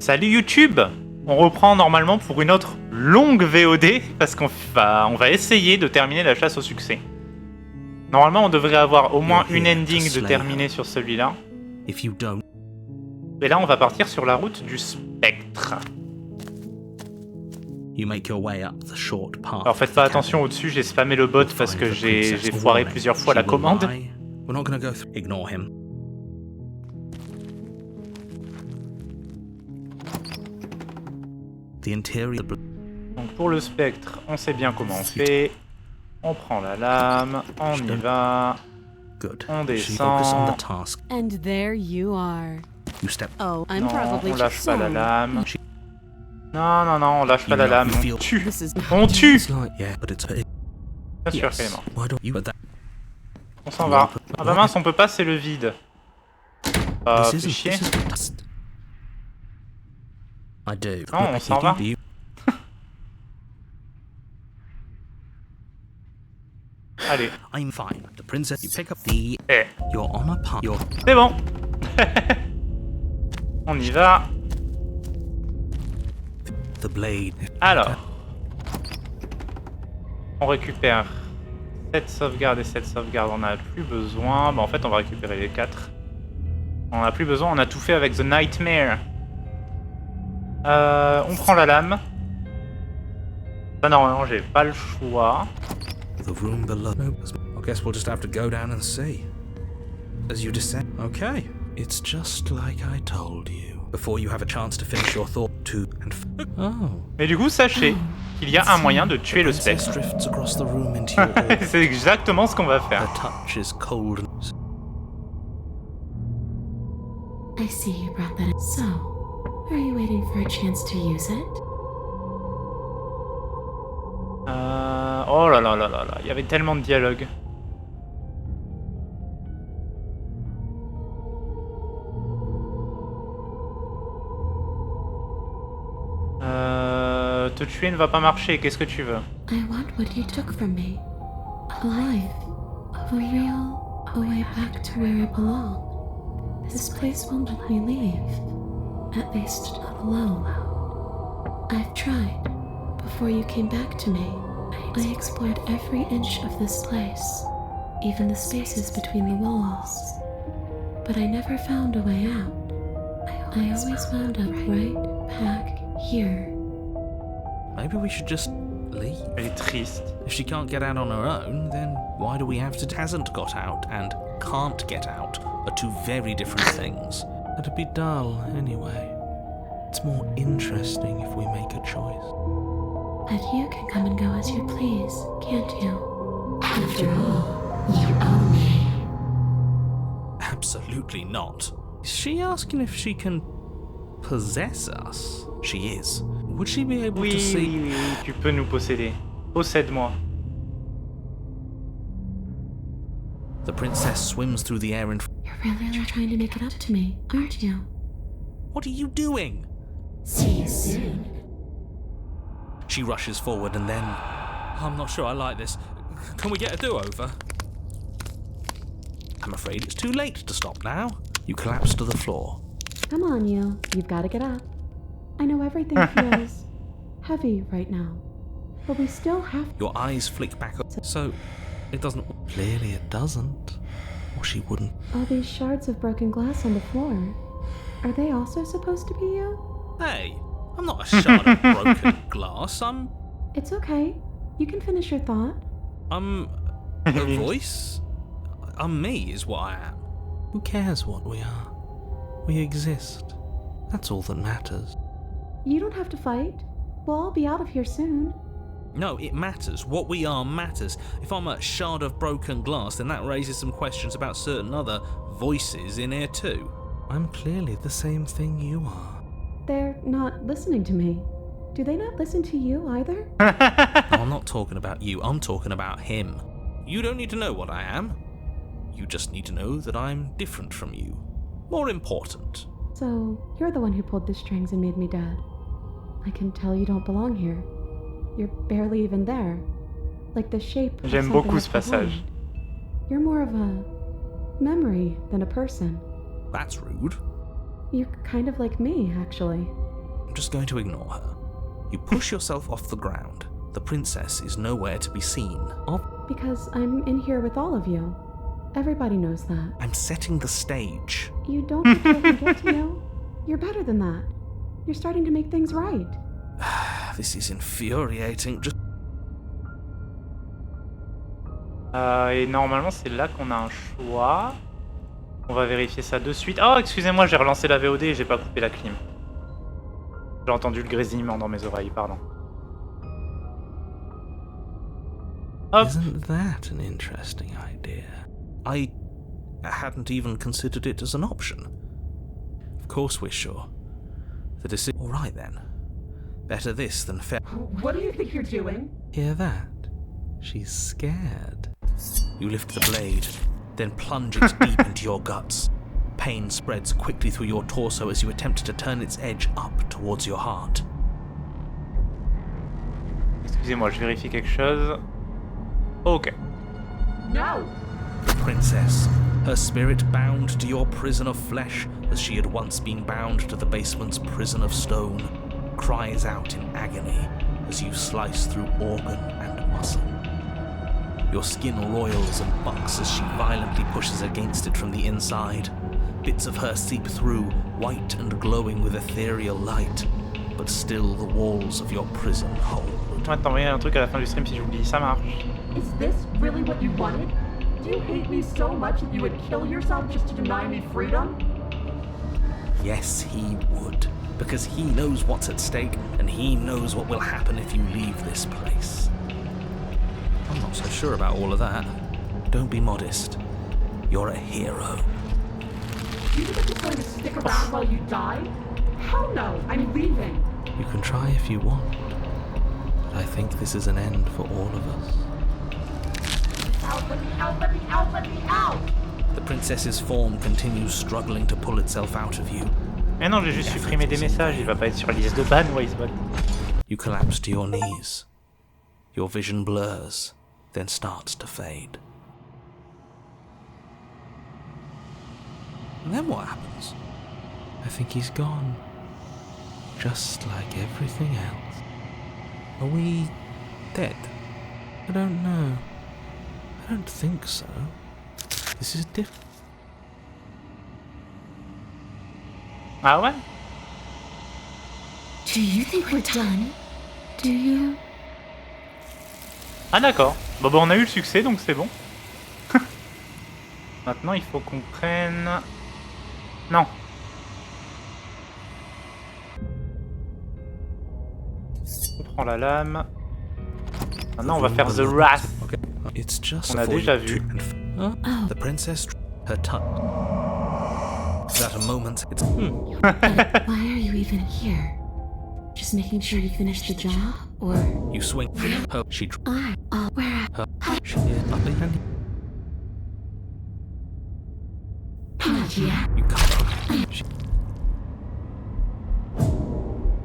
Salut YouTube! On reprend normalement pour une autre longue VOD parce qu'on va essayer de terminer la chasse au succès. Normalement on devrait avoir au moins une ending de terminer sur celui-là. Et là on va partir sur la route du spectre. Alors faites pas attention au-dessus, j'ai spammé le bot parce que j'ai foiré plusieurs fois la commande. Donc pour le spectre, on sait bien comment on fait. On prend la lame, on y va, on descend. And there you are. Oh, I'm Non, probably on lâche pas la sorry. lame. Non, on lâche pas la lame, on tue. On tue. Bien sûr qu'elle est morte. On s'en va. Ah bah mince, on peut pas, c'est le vide. Fais chier. Non, on s'en va. Allez. C'est bon. On y va. Alors. On récupère cette sauvegarde et cette sauvegarde, on n'a plus besoin. Bah en fait on va récupérer les 4. On n'a plus besoin, on a tout fait avec The Nightmare. On prend la lame. Ça normalement j'ai pas le choix. The room below. I guess we'll just have to go down and see. As you descend. Okay, it's just like I told you. Before you have a chance to finish your thought to and Mais du coup, sachez qu'il y a un moyen de tuer le spectre. C'est exactement ce qu'on va faire. Her touch is cold. I see you brought that in. So, are you waiting for a chance to use it? Oh là là là là là, il y avait tellement de dialogues. Te tuer ne va pas marcher, qu'est-ce que tu veux? I want what you took from me. A life. A real. A way back to where I belong. This place won't let me leave. At least not alone. I've tried. Before you came back to me, I explored every inch of this place, even the spaces between the walls. But I never found a way out. I always wound up right back here. Maybe we should just leave. Elle est triste. If she can't get out on her own, then why do we have to? Hasn't got out and can't get out are two very different things. It'd be dull anyway. It's more interesting if we make a choice. But you can come and go as you please, can't you? After all, you own me. Absolutely not. Is she asking if she can possess us? She is. Would she be able to see? Oui, tu peux nous posséder. Possède-moi. The princess swims through the air in. You're really trying to make it up to me, aren't you? What are you doing? See you soon. She rushes forward and then... I'm not sure I like this. Can we get a do-over? I'm afraid it's too late to stop now. You collapse to the floor. Come on, you've got to get up. I know everything feels heavy right now, but we still have... Your eyes flick back up, so it doesn't... Clearly it doesn't, or she wouldn't. All these shards of broken glass on the floor, are they also supposed to be you? Hey, I'm not a shard of broken glass, I'm... It's okay, you can finish your thought. I'm a voice? I'm me is what I am. Who cares what we are? We exist. That's all that matters. You don't have to fight. We'll all be out of here soon. No, it matters. What we are matters. If I'm a shard of broken glass, then that raises some questions about certain other voices in here too. I'm clearly the same thing you are. They're not listening to me. Do they not listen to you either? No, I'm not talking about you. I'm talking about him. You don't need to know what I am. You just need to know that I'm different from you. More important. So, you're the one who pulled the strings and made me dead. I can tell you don't belong here. You're barely even there. Like the shape of J'aime something beaucoup ce left behind. passage. You're more of a memory than a person. That's rude. You're kind of like me, actually. I'm just going to ignore her. You push yourself off the ground. The princess is nowhere to be seen. Because I'm in here with all of you. Everybody knows that. I'm setting the stage. You don't feel guilty, yo? You're better than that. You're starting to make things right. This is infuriating. Just... Et normalement, c'est là qu'on a un choix. On va vérifier ça de suite. Oh, excusez-moi, j'ai relancé la VOD et j'ai pas coupé la clim. J'ai entendu le grésillement dans mes oreilles, pardon. Hop. Isn't that an interesting idea? I hadn't even considered it as an option. Of course we're sure. The decision... All right then. Better this than fair. What do you think you're doing? Hear that? She's scared. You lift the blade, then plunge it deep into your guts. Pain spreads quickly through your torso as you attempt to turn its edge up towards your heart. Excusez-moi, je vérifie quelque chose. Ok. No! The princess, her spirit bound to your prison of flesh as she had once been bound to the basement's prison of stone, cries out in agony as you slice through organ and muscle. Your skin roils and bucks as she violently pushes against it from the inside. Bits of her seep through, white and glowing with ethereal light, but still the walls of your prison hold. Je vais t'envoyer un truc à la fin du stream si j'oublie, ça marche. Is this really what you wanted? Do you hate me so much that you would kill yourself just to deny me freedom? Yes, he would, because he knows what's at stake, and he knows what will happen if you leave this place. I'm not so sure about all of that. Don't be modest. You're a hero. You think you're going to stick around while you die? Hell no, I'm leaving. You can try if you want, but I think this is an end for all of us. Out, let me out, let me out, let me out! The princess's form continues struggling to pull itself out of you. Mais non, j'ai juste supprimé des messages, il va pas être sur la liste de ban, Wisebot. You collapse to your knees. Your vision blurs, then starts to fade. And then what happens? I think he's gone. Just like everything else. Are we dead? I don't know. I don't think so. This is different. Ah ouais? Do you think we're done? Do you? Ah d'accord. Bon bah on a eu le succès donc c'est bon. Maintenant il faut qu'on prenne... Non. On prend la lame. Maintenant on va faire The Wrath. It's just On a déjà vu. The princess, her tongue. At a moment, it's... But why are you even here? Just making sure you finish the job, or? You swing her, she... Where? Her, she... and Not yet. you can't... She,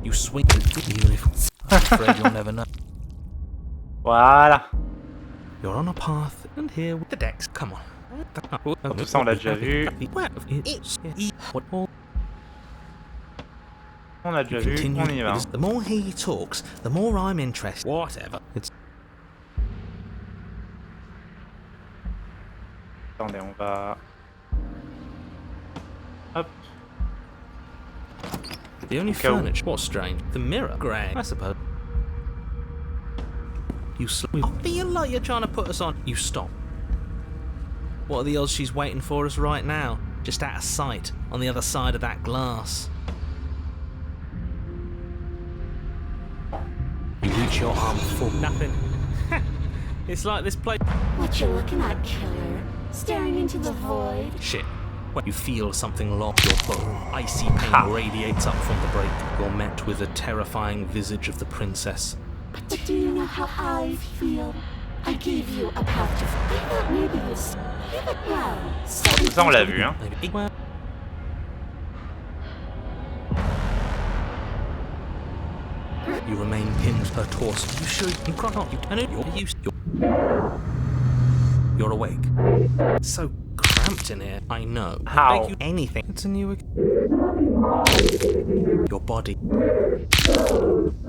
you swing it, even if... I'm afraid you'll never know. Voilà. You're on a path, and here with the decks. Come on. Tout ça on l'a déjà vu. On a déjà vu, on y va. The more he talks, the more I'm interested. Whatever. It's... Attendez, on va... Hop. The only furniture... What's strange? The mirror. Greg, I suppose. You I feel like you're trying to put us on. You stop. What are the odds she's waiting for us right now? Just out of sight, on the other side of that glass. You reach your arm for nothing. It's like this place. What you looking at, killer? Staring into the void? Shit. When you feel something lock your bone, icy pain radiates up from the break. You're met with the terrifying visage of the princess. But do you know how I feel? I gave you a path to feel. Maybe you give it well. Ça on l'a vu, hein. You remain pinned to her torso. You should. You can't. You. I know you're used. You're awake. So crazy. cramped in here. I know. How? I beg you anything. It's a new... Your body.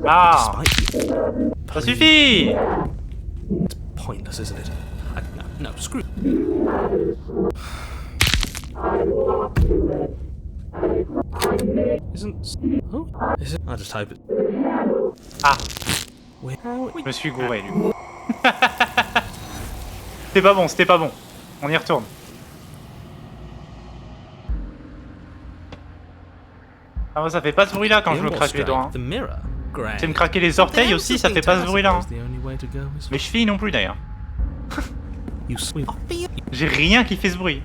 Ah! Despite you. Ça suffit! It's pointless, isn't it? No, screw. Isn't... Oh? Is it? I just hope it... Ah! Wait, Je me suis gouré, du coup. C'était pas bon, c'était pas bon. On y retourne. Ah, moi, ça fait pas ce bruit-là quand je me craque les doigts. Hein. C'est me craquer les orteils aussi, ça fait pas ce bruit-là. Hein. Mes chevilles non plus, d'ailleurs. J'ai rien qui fait ce bruit.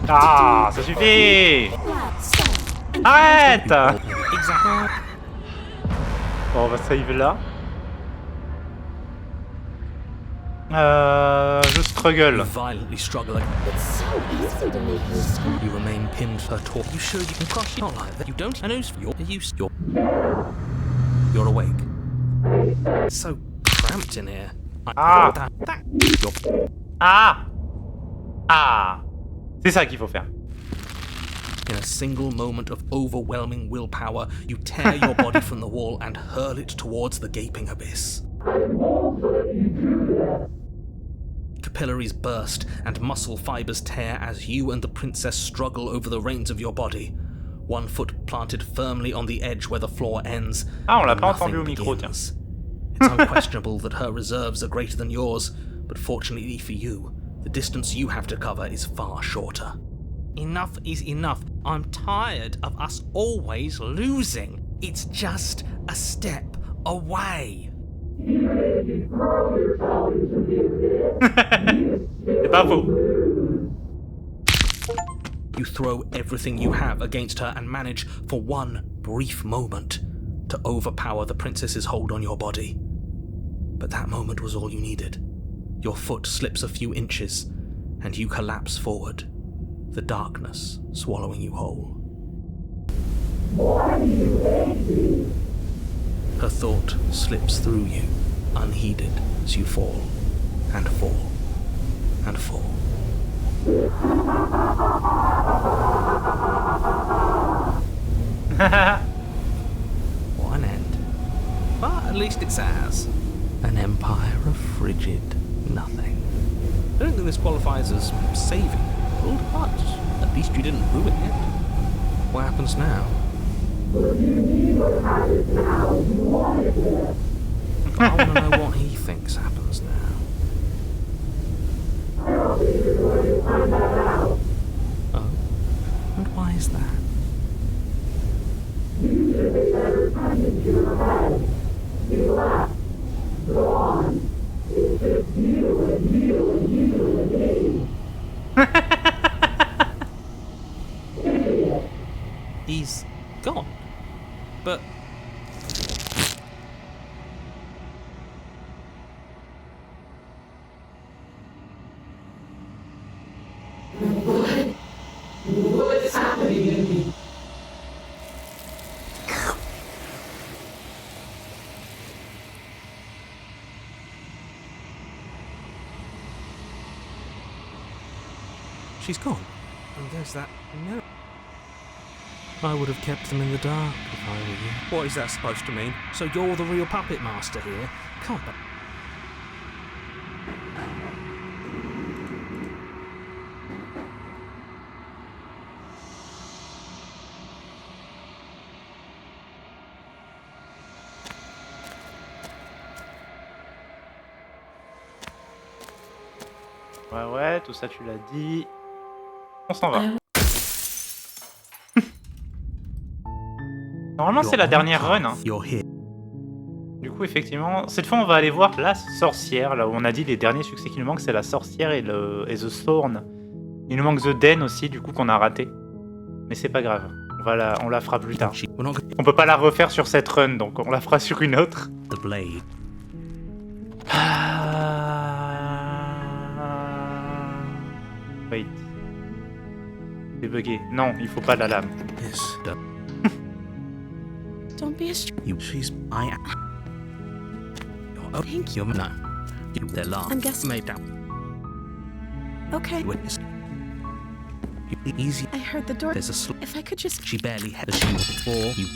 Ah, ça suffit! Arrête! Bon, on va save là. Je struggle. Violently struggling. You remain pinned to her torso. You sure you can crush it? Not like that. You don't. I know you're awake. So cramped in here. Ah! Ah! Ah! C'est ça qu'il faut faire. In a single moment of overwhelming willpower, you tear your body from the wall and hurl it towards the gaping abyss. Capillaries burst and muscle fibers tear as you and the princess struggle over the reins of your body. One foot planted firmly on the edge where the floor ends. Ah, on l'a pas entendu au micro, tiens. It's unquestionable that her reserves are greater than yours, but fortunately for you, the distance you have to cover is far shorter. Enough is enough. I'm tired of us always losing. It's just a step away. C'est pas faux. You throw everything you have against her and manage, for one brief moment, to overpower the princess's hold on your body. But that moment was all you needed. Your foot slips a few inches, and you collapse forward, the darkness swallowing you whole. Her thought slips through you, unheeded, as you fall, and fall, and fall. One end. But at least it's ours. An empire of frigid nothing. I don't think this qualifies as saving the world, but at least you didn't ruin it. What happens now? I want to know what he thinks happens now. Oh? And why is that? He's gone. But... What is happening in me? She's gone. And there's that mirror. I would have kept them in the dark if I were you. What is that supposed to mean? So you're the real puppet master here? Come on. Ouais, tout ça tu l'as dit. On s'en va. Normalement c'est la dernière run. Hein. Du coup effectivement, cette fois on va aller voir la sorcière, là où on a dit les derniers succès qui nous manquent, c'est la sorcière et The Thorn. Il nous manque The Den aussi, du coup qu'on a raté. Mais c'est pas grave, on la fera plus tard. On peut pas la refaire sur cette run, donc on la fera sur une autre. Wait. C'est bugué. Non, il faut pas la lame. Don't be a Thank you. No. They're large. I'm guessing. Made down. Okay. Witness. Easy. I heard the door. There's a slip. If I could just... She barely had a shield before you.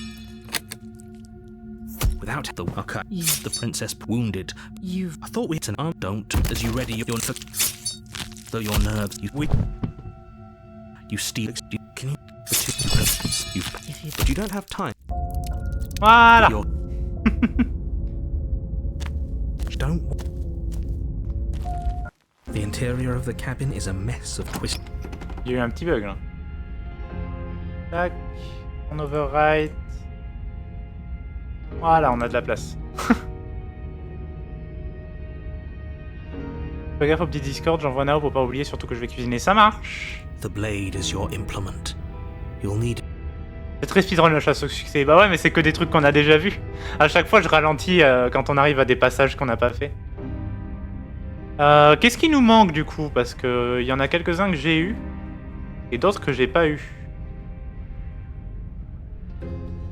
Without the okay. The princess wounded. You've... I thought we had an arm. Don't. As you ready your though your nerves. You steal. Can you? But you don't have time. Voilà. Don't. The interior of the cabin is a mess of twists. Il y a eu un petit bug là. Tac. On overwrite. Voilà, on a de la place. Fais gaffe au petit Discord, j'envoie Nao pour pas oublier, surtout que je vais cuisiner, ça marche. The blade is your implement. You'll need. C'est très speedrun la chasse au succès. Bah ouais, mais c'est que des trucs qu'on a déjà vus. À chaque fois, je ralentis quand on arrive à des passages qu'on n'a pas fait. Qu'est-ce qui nous manque du coup? Parce que y en a quelques-uns que j'ai eu et d'autres que j'ai pas eu.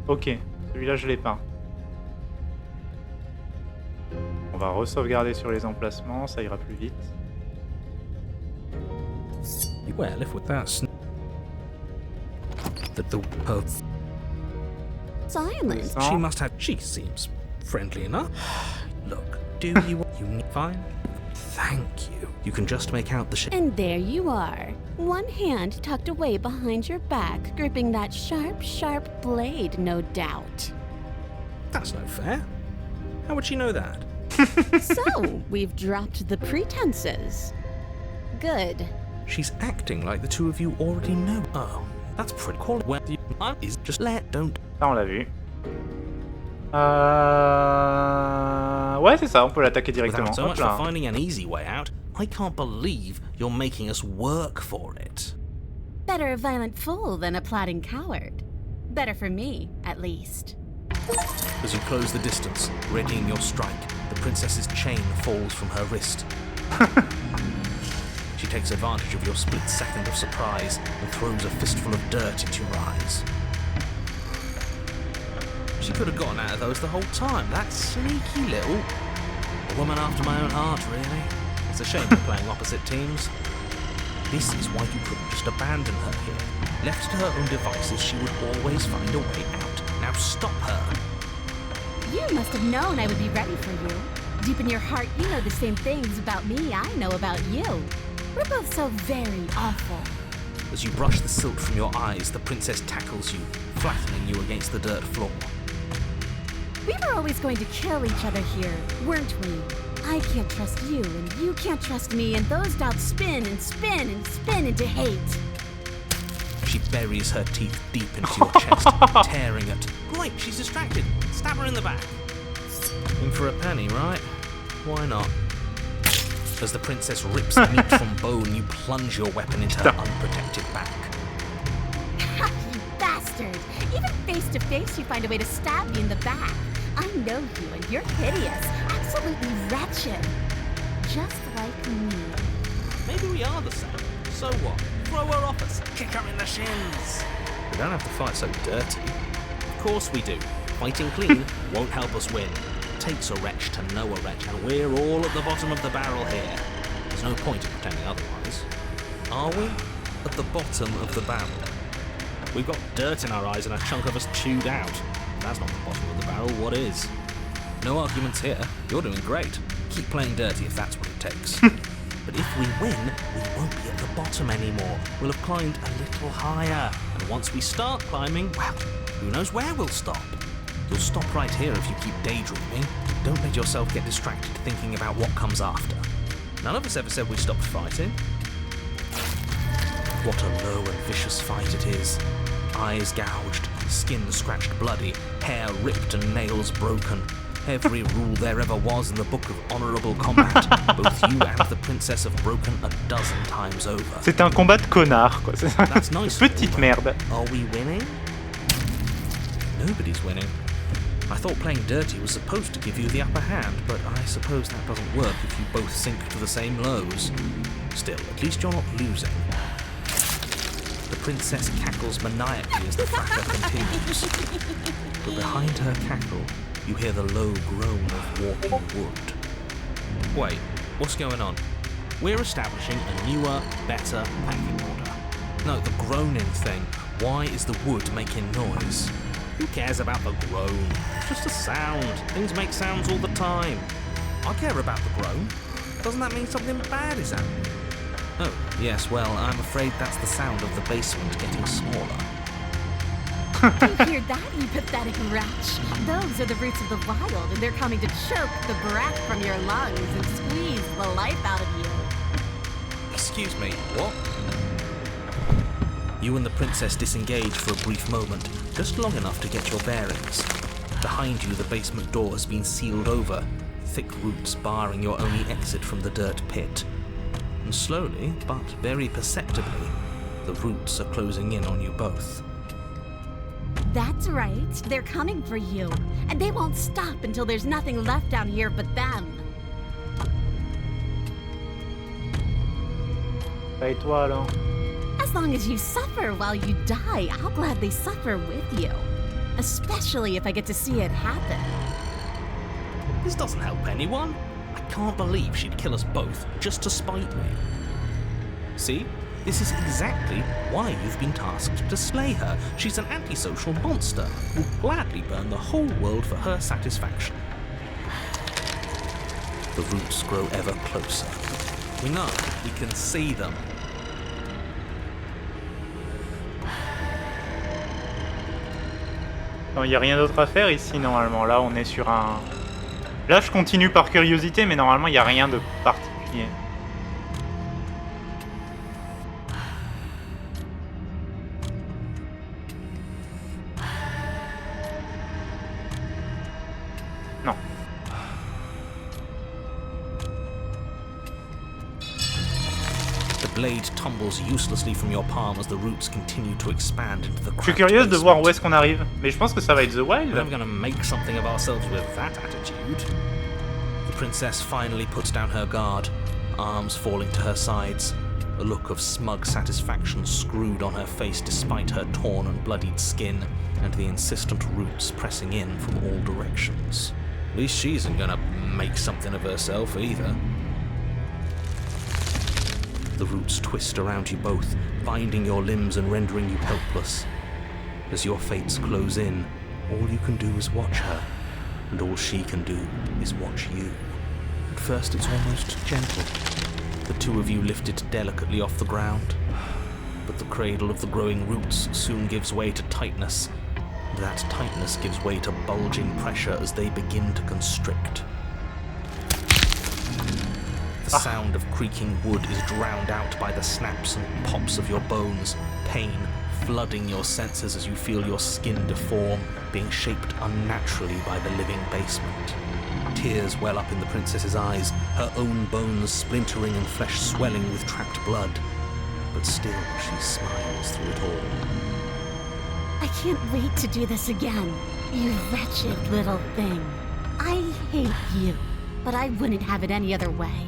Ok, celui-là je l'ai pas. On va re-sauvegarder sur les emplacements, ça ira plus vite. Well, if with that Silence. She must have. She seems friendly enough. Look, do you need fine? Thank you. You can just make out the shape. And there you are. One hand tucked away behind your back, gripping that sharp, sharp blade, no doubt. That's no fair. How would she know that? So, we've dropped the pretenses. Good. She's acting like the two of you already know. Oh, that's pretty cool. Well, is just don't. Ça, on l'a vu. Ouais, c'est ça, on peut l'attaquer directement. Without so much Hop là. for finding an easy way out, I can't believe you're making us work for it. Better a violent fool than a plotting coward. Better for me, at least. As you close the distance, readying your strike, the princess's chain falls from her wrist. She takes advantage of your split second of surprise and throws a fistful of dirt into your eyes. She could have gotten out of those the whole time. That sneaky little... A woman after my own heart, really. It's a shame we're playing opposite teams. This is why you couldn't just abandon her here. Left to her own devices, she would always find a way out. Now stop her. You must have known I would be ready for you. Deep in your heart, you know the same things about me I know about you. We're both so very awful. As you brush the silt from your eyes, the princess tackles you, flattening you against the dirt floor. We were always going to kill each other here, weren't we? I can't trust you, and you can't trust me, and those doubts spin and spin and spin into hate. She buries her teeth deep into your chest, tearing at... Great, she's distracted. Stab her in the back. In for a penny, right? Why not? As the princess rips meat from bone, you plunge your weapon into her unprotected back. Ha, you bastard! Even face to face, you find a way to stab me in the back. I know you, and you're hideous, absolutely wretched. Just like me. Maybe we are the same. So what? Throw her off us. Kick her in the shins. We don't have to fight so dirty. Of course we do. Fighting clean won't help us win. It takes a wretch to know a wretch, and we're all at the bottom of the barrel here. There's no point in pretending otherwise. Are we? At the bottom of the barrel. We've got dirt in our eyes and a chunk of us chewed out. If that's not the bottom of the barrel, what is? No arguments here. You're doing great. Keep playing dirty if that's what it takes. But if we win, we won't be at the bottom anymore. We'll have climbed a little higher. And once we start climbing, well, who knows where we'll stop? You'll stop right here if you keep daydreaming. Don't let yourself get distracted thinking about what comes after. None of us ever said we stopped fighting. What a low and vicious fight it is. Eyes gouged, skin scratched bloody, hair ripped and nails broken. Every rule there ever was in the book of honourable combat. Both you and the princess have broken a dozen times over. C'est un combat de connard, quoi. C'est That's nice. petite merde. Are we winning? Nobody's winning. I thought playing dirty was supposed to give you the upper hand, but I suppose that doesn't work if you both sink to the same lows. Still, at least you're not losing. The princess cackles maniacally as the fracas continues. But behind her cackle, you hear the low groan of walking wood. Wait, what's going on? we're establishing a newer, better pecking order. No, the groaning thing. Why is the wood making noise? Who cares about the groan? It's just a sound. Things make sounds all the time. I care about the groan. Doesn't that mean something bad is happening? Oh, yes, well, I'm afraid that's the sound of the basement getting smaller. You hear that, you pathetic wretch? Those are the roots of the wild, and they're coming to choke the breath from your lungs and squeeze the life out of you. Excuse me, what? You and the princess disengage for a brief moment, just long enough to get your bearings. Behind you, the basement door has been sealed over, thick roots barring your only exit from the dirt pit. And slowly, but very perceptibly, the roots are closing in on you both. That's right, they're coming for you, and they won't stop until there's nothing left down here but them. Et toi alors? As long as you suffer while you die, I'll gladly suffer with you. Especially if I get to see it happen. This doesn't help anyone. I can't believe she'd kill us both just to spite me. See? This is exactly why you've been tasked to slay her. She's an antisocial monster who will gladly burn the whole world for her satisfaction. The roots grow ever closer. We know, we can see them. Non, il n'y a rien d'autre à faire ici normalement. Là, on est sur un... Là, je continue par curiosité, mais normalement, il n'y a rien de particulier. Non. The blade tumbles uselessly from your palm as the roots continue to expand into the Je suis curieuse de voir où est-ce qu'on arrive, mais je pense que ça va être The Wild. We're gonna make something of ourselves with that attitude. The princess finally puts down her guard, arms falling to her sides, a look of smug satisfaction screwed on her face despite her torn and bloodied skin, and the insistent roots pressing in from all directions. At least she isn't gonna make something of herself either. The roots twist around you both, binding your limbs and rendering you helpless. As your fates close in, all you can do is watch her, and all she can do is watch you. At first it's almost gentle, the two of you lifted delicately off the ground, but the cradle of the growing roots soon gives way to tightness, and that tightness gives way to bulging pressure as they begin to constrict. The sound of creaking wood is drowned out by the snaps and pops of your bones, pain flooding your senses as you feel your skin deform, being shaped unnaturally by the living basement. Tears well up in the princess's eyes, her own bones splintering and flesh swelling with trapped blood. But still she smiles through it all. I can't wait to do this again, you wretched little thing. I hate you, but I wouldn't have it any other way.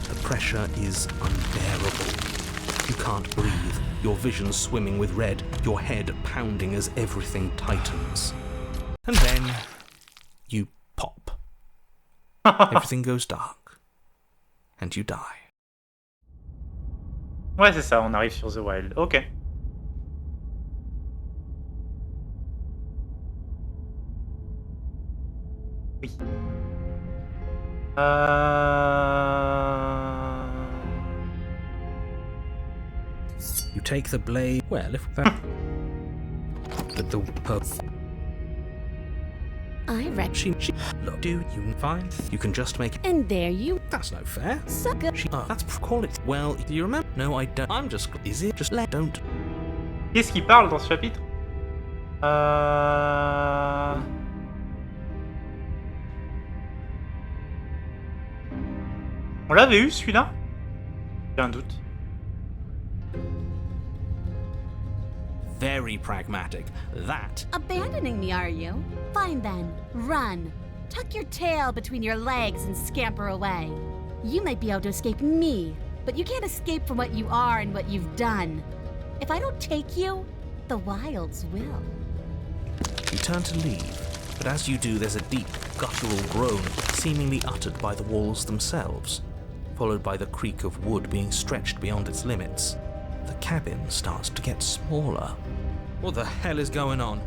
The pressure is unbearable. You can't breathe, your vision swimming with red, your head pounding as everything tightens. And then you pop. Everything goes dark. And you die. Ouais, c'est ça, on arrive sur The Wild. Ok. Oui. You take the blade. Well, if that. But the I read. She. Look, do you fine? You can just make it. And there you. That's no fair. Sucker. That's call it. Well, do you remember? No, I don't. I'm just. Is it just don't? Qu'est-ce qui parle dans ce chapitre? On l'avait eu celui-là? J'ai un doute. Very pragmatic. That. Abandoning me, are you? Fine then. Run. Tuck your tail between your legs and scamper away. You might be able to escape me, but you can't escape from what you are and what you've done. If I don't take you, the wilds will. You turn to leave, But as you do, there's a deep, guttural groan seemingly uttered by the walls themselves, followed by the creak of wood being stretched beyond its limits. The cabin starts to get smaller. What the hell is going on?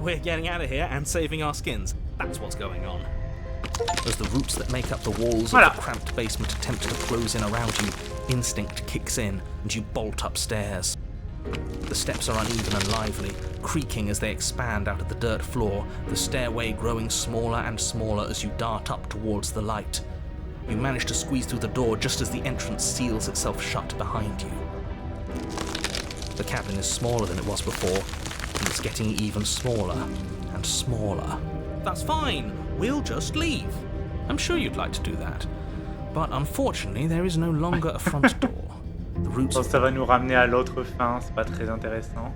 We're getting out of here and saving our skins. That's what's going on. As the roots that make up the walls of the cramped basement attempt to close in around you, instinct kicks in and you bolt upstairs. The steps are uneven and lively, creaking as they expand out of the dirt floor, the stairway growing smaller and smaller as you dart up towards the light. You manage to squeeze through the door just as the entrance seals itself shut behind you. The cabin is smaller than it was before, and it's getting even smaller and smaller. That's fine, we'll just leave. I'm sure you'd like to do that, but unfortunately there is no longer a front door. The roots bon, ça va nous ramener à l'autre fin, c'est pas très intéressant.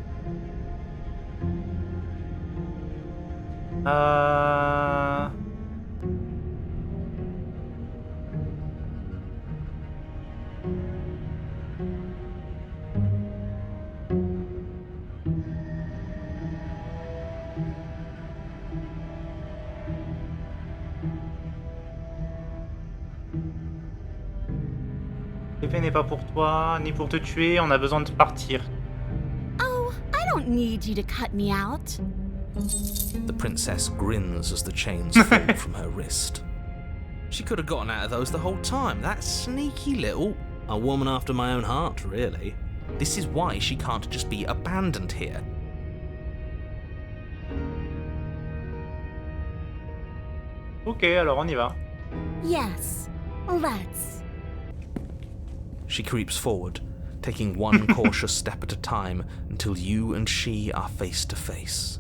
L'épée n'est pas pour toi, ni pour te tuer, on a besoin de partir. Oh, I don't need you to cut me out. The princess grins as the chains fall from her wrist. She could have gotten out of those the whole time. That sneaky little... A woman after my own heart, really. This is why she can't just be abandoned here. Ok, alors on y va. Yes, let's. She creeps forward, taking one cautious step at a time until you and she are face to face.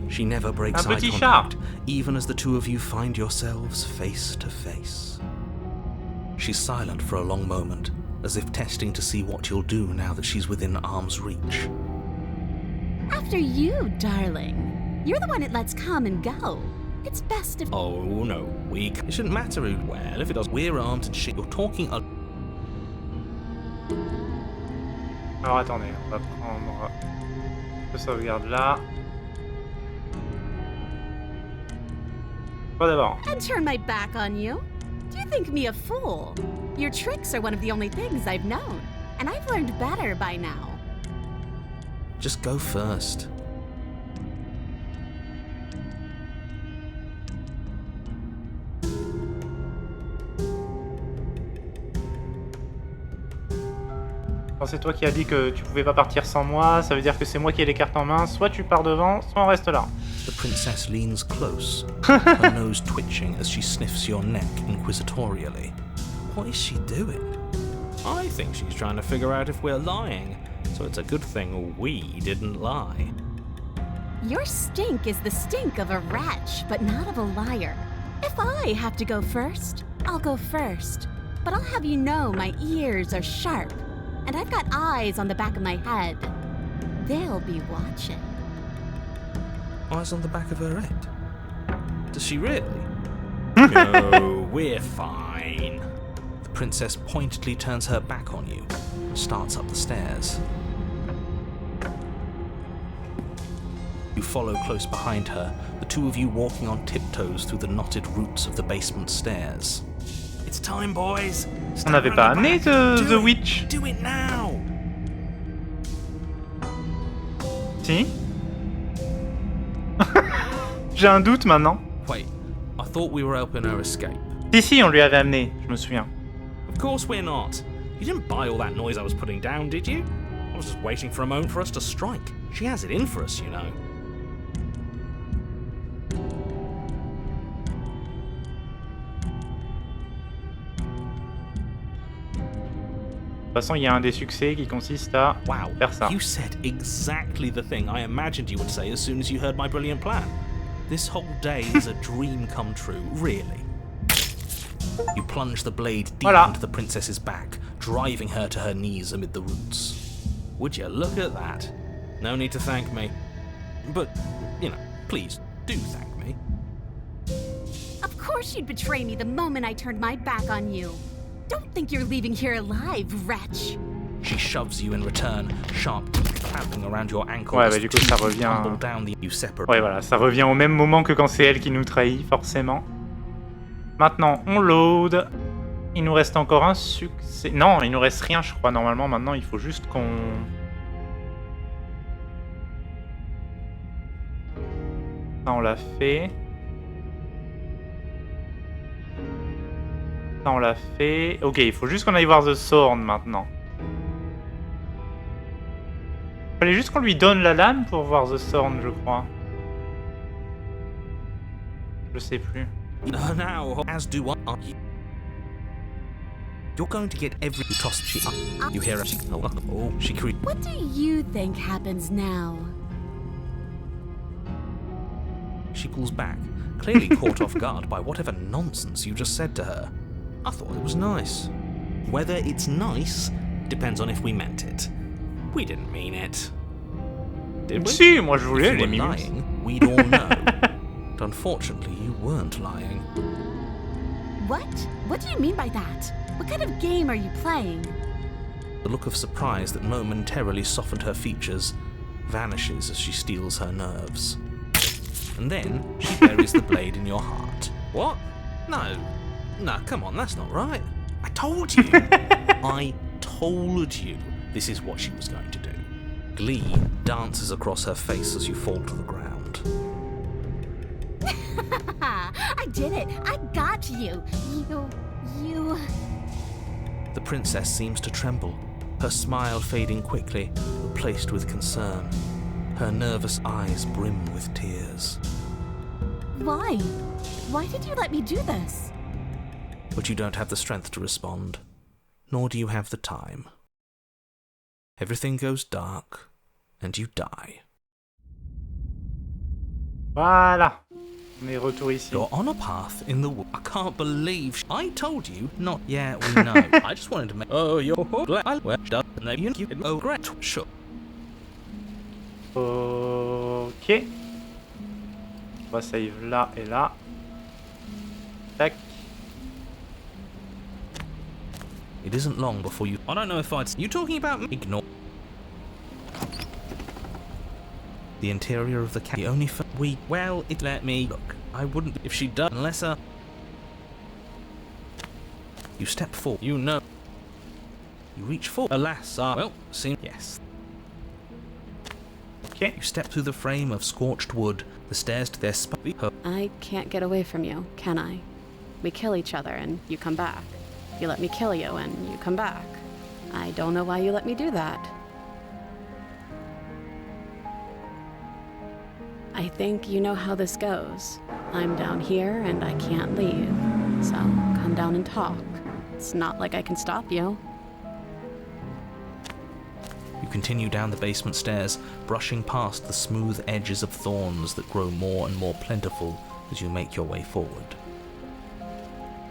She never breaks eye contact, even as the two of you find yourselves face to face. She's silent for a long moment, as if testing to see what you'll do now that she's within arm's reach. After you, darling. You're the one it lets come and go. It's best if... Oh, no, weak. It shouldn't matter who... Well, if it does, we're armed and shit. You're talking... Alors attendez, on va prendre le sauvegarde là. Pas d'abord. And turn my back on you? Do you think me a fool? Your tricks are one of the only things I've known, and I've learned better by now. Just go first. C'est toi qui as dit que tu pouvais pas partir sans moi, ça veut dire que c'est moi qui ai les cartes en main, soit tu pars devant, soit on reste là. The princess leans close, her nose twitching as she sniffs your neck inquisitorially. What is she doing? I think she's trying to figure out if we're lying, so it's a good thing we didn't lie. Your stink is the stink of a wretch, but not of a liar. If I have to go first, I'll go first. But I'll have you know my ears are sharp. And I've got eyes on the back of my head. They'll be watching. Eyes on the back of her head? Does she really? No, we're fine. The princess pointedly turns her back on you and starts up the stairs. You follow close behind her, the two of you walking on tiptoes through the knotted roots of the basement stairs. It's time, boys. On n'avait pas amené The Witch. Do it now. Si. J'ai un doute maintenant. Wait, I thought we were helping her escape. Si, on lui avait amené, je me souviens. Of course we're not. You didn't buy all that noise I was putting down, did you? I was just waiting for a moment for us to strike. She has it in for us, you know. De toute façon, il y a un des succès qui consiste à faire ça. You said exactly the thing I imagined you would say as soon as you heard my brilliant plan. This whole day is a dream come true, really. You plunge the blade deep into the princess's back, driving her to her knees amid the roots. Would you look at that? No need to thank me. But, you know, please, do thank me. Of course you'd betray me the moment I turned my back on you. Don't think you're leaving here alive, wretch. She shoves you in return, sharp teeth clapping around your ankle. Ouais, bah du coup ça revient. Ouais, voilà, ça revient au même moment que quand c'est elle qui nous trahit, forcément. Maintenant, on load. Il nous reste encore un succès. Non, il nous reste rien, je crois. Normalement, maintenant, il faut juste qu'on... Ça, on l'a fait. Ça, on l'a fait. Ok, il faut juste qu'on aille voir The Sword maintenant. Il fallait juste qu'on lui donne la lame pour voir The Sword, je crois. Je sais plus. Now, as do what you're going to get every toss she you hear her. Oh, she creep. What do you think happens now? She pulls back, clearly caught off guard by whatever nonsense you just said to her. I thought it was nice. Whether it's nice depends on if we meant it. We didn't mean it. Did we? Si, moi je voulais If you les were minutes. lying, we'd all know. But unfortunately, you weren't lying. What? What do you mean by that? What kind of game are you playing? The look of surprise that momentarily softened her features vanishes as she steals her nerves. And then she buries the blade in your heart. What? No. No, come on, that's not right. I told you. I told you this is what she was going to do. Glee dances across her face as you fall to the ground. I did it. I got you. You... The princess seems to tremble, her smile fading quickly, replaced with concern. Her nervous eyes brim with tears. Why? Why did you let me do this? But you don't have the strength to respond, nor do you have the time. Everything goes dark, and you die. Voilà. On est retour ici. You're on a path in the wood. I can't believe I told you not. Yeah, we know. I just wanted to make. Oh, you're glad. Oh, great. Sure. Ok. On va save là et là. Tac. It isn't long before you. I don't know if I'd. You talking about me? Ignore. The interior of the cat. The only we. Well, it let me look. I wouldn't if she does unless a. You step forward. You know. You reach forward. Alas, well, seem yes. Okay. You step through the frame of scorched wood. The stairs to their I can't get away from you, can I? We kill each other and you come back. You let me kill you and you come back. I don't know why you let me do that. I think you know how this goes. I'm down here and I can't leave. So come down and talk. It's not like I can stop you. You continue down the basement stairs, brushing past the smooth edges of thorns that grow more and more plentiful as you make your way forward.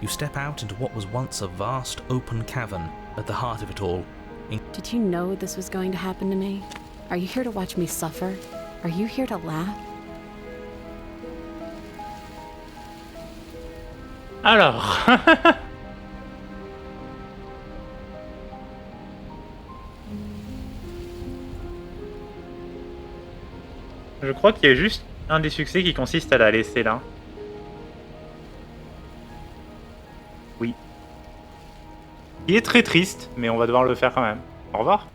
You step out into what was once a vast open cavern. At the heart of it all. Did you know this was going to happen to me? Are you here to watch me suffer? Are you here to laugh? Alors. Je crois qu'il y a juste un des succès qui consiste à la laisser là. Oui. Il est très triste, mais on va devoir le faire quand même. Au revoir.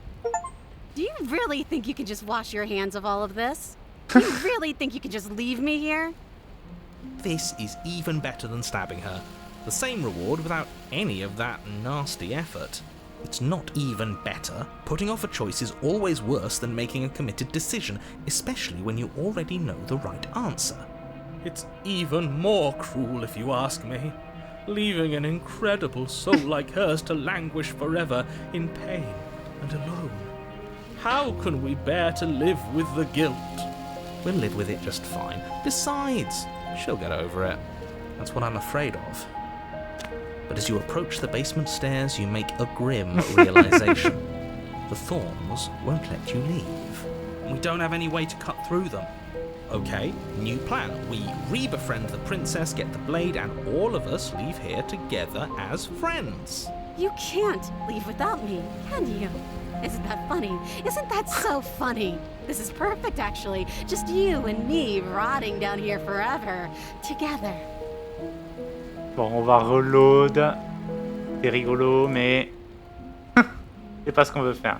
Do you really think you can just wash your hands of all of this? Do you really think you can just leave me here? This is even better than stabbing her. The same reward without any of that nasty effort. It's not even better. Putting off a choice is always worse than making a committed decision, especially when you already know the right answer. It's even more cruel if you ask me. Leaving an incredible soul like hers to languish forever in pain and alone. How can we bear to live with the guilt? We'll live with it just fine. Besides, she'll get over it. That's what I'm afraid of. But as you approach the basement stairs, you make a grim realization. The thorns won't let you leave. We don't have any way to cut through them. Okay, new plan. We re-befriend the princess, get the blade, and all of us leave here together as friends. You can't leave without me, can you? Isn't that funny? Isn't that so funny? This is perfect, actually. Just you and me rotting down here forever, together. Bon, on va reload. C'est rigolo, mais c'est pas ce qu'on veut faire.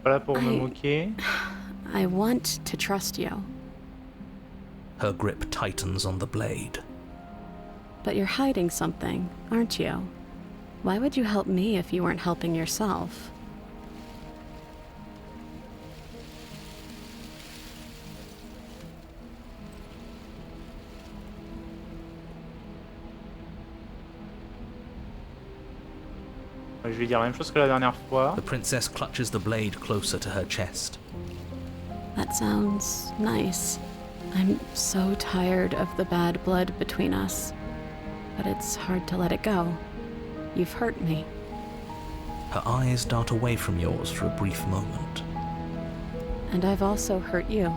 Voilà pour me moquer. I want to trust you. Her grip tightens on the blade. But you're hiding something, aren't you? Why would you help me if you weren't helping yourself? Je vais dire la même chose que la dernière fois. The princess clutches the blade closer to her chest. That sounds nice. I'm so tired of the bad blood between us. But it's hard to let it go. You've hurt me. Her eyes dart away from yours for a brief moment. And I've also hurt you.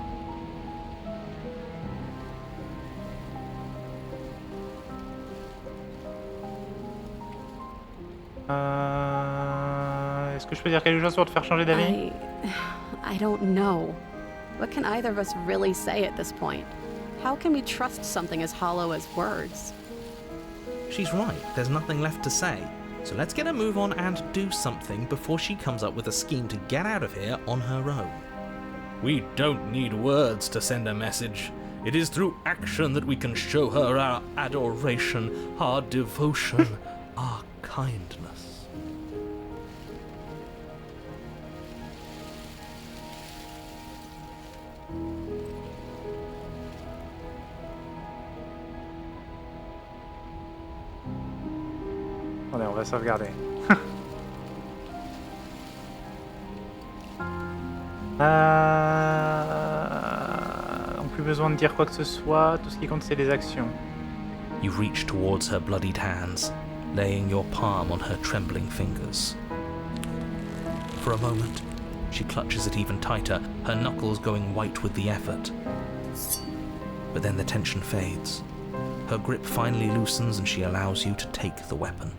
Est-ce que je peux dire quelque chose pour te faire changer d'avis? I don't know. What can either of us really say at this point? How can we trust something as hollow as words? She's right, there's nothing left to say. So let's get a move on and do something before she comes up with a scheme to get out of here on her own. We don't need words to send a message. It is through action that we can show her our adoration, our devotion, our kindness. Attendez, on va sauvegarder. Donc plus besoin de dire quoi que ce soit, tout ce qui compte c'est les actions. You reach towards her bloodied hands, laying your palm on her trembling fingers. For a moment, she clutches it even tighter, her knuckles going white with the effort. But then the tension fades. Her grip finally loosens and she allows you to take the weapon.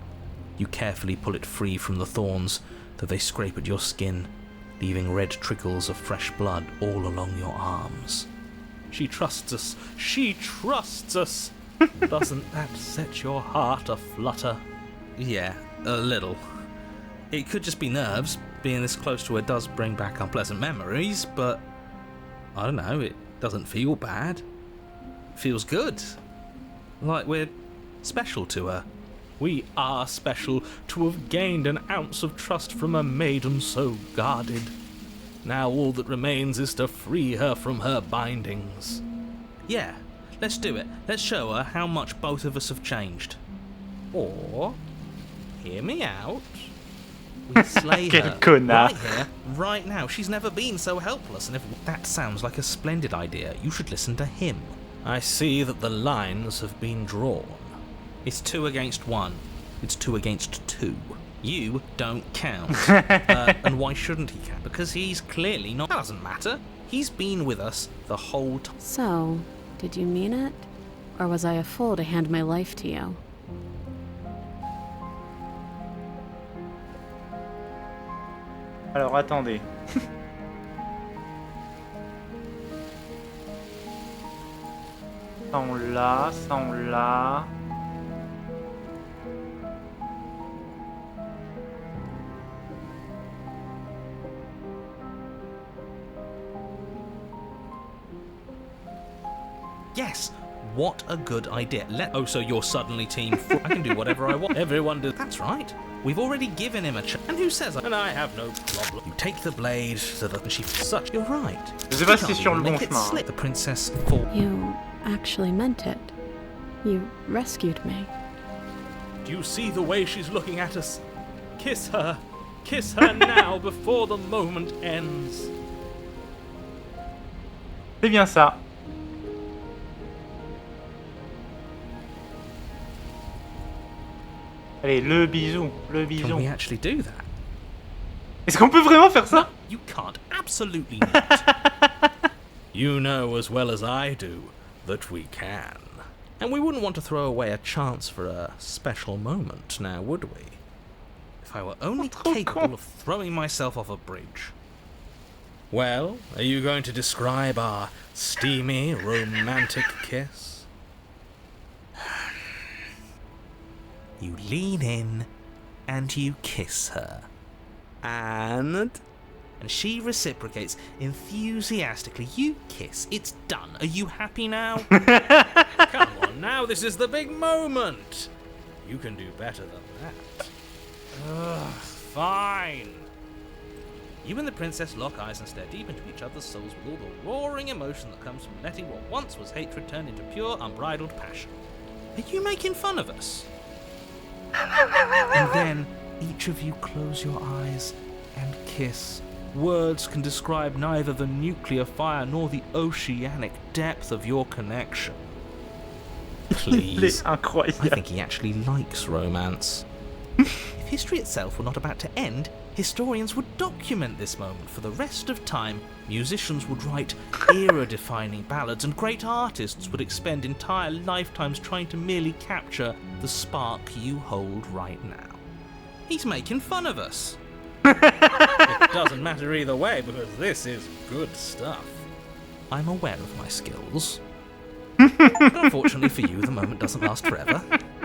You carefully pull it free from the thorns, though they scrape at your skin, leaving red trickles of fresh blood all along your arms. She trusts us! She trusts us! Doesn't that set your heart aflutter? Yeah, a little. It could just be nerves. Being this close to her does bring back unpleasant memories, but I don't know, it doesn't feel bad. It feels good. Like we're special to her. We are special to have gained an ounce of trust from a maiden so guarded. Now all that remains is to free her from her bindings. Yeah, let's do it. Let's show her how much both of us have changed. Or, hear me out, we slay her right here, right now. She's never been so helpless, and if that sounds like a splendid idea, you should listen to him. I see that the lines have been drawn. It's 2 against 1. It's 2 against 2. You don't count. And why shouldn't he count? Because he's clearly not. That doesn't matter. He's been with us the whole time. So, did you mean it? Or was I a fool to hand my life to you? Alors attendez. Ça on l'a, ça on l'a. Yes, what a good idea. Oh, so you're suddenly team 4. I can do whatever I want. Everyone does. That's right. We've already given him a chance. And who says and I have no problem. You take the blade so that she such. You're right. Je sais pas si c'est sur le bon chemin. The princess fall. You actually meant it. You rescued me. Do you see the way she's looking at us? Kiss her. Kiss her now before the moment ends. C'est bien ça. Allez, le bisou, le bisou. Can we actually do that? Est-ce qu'on peut vraiment faire ça? You can't. Absolutely not. You know as well as I do that we can. And we wouldn't want to throw away a chance for a special moment, now would we? If I were only capable of throwing myself off a bridge. Well, are you going to describe our steamy, romantic kiss? You lean in and you kiss her. And she reciprocates enthusiastically. You kiss. It's done. Are you happy now? Come on now, this is the big moment. You can do better than that. Ugh, fine. You and the princess lock eyes and stare deep into each other's souls with all the roaring emotion that comes from letting what once was hatred turn into pure, unbridled passion. Are you making fun of us? And then each of you close your eyes and kiss. Words can describe neither the nuclear fire nor the oceanic depth of your connection. Please. I think he actually likes romance. If history itself were not about to end, historians would document this moment for the rest of time. Musicians would write era-defining ballads, and great artists would expend entire lifetimes trying to merely capture the spark you hold right now. He's making fun of us. It doesn't matter either way, because this is good stuff. I'm aware of my skills. But unfortunately for you, the moment doesn't last forever.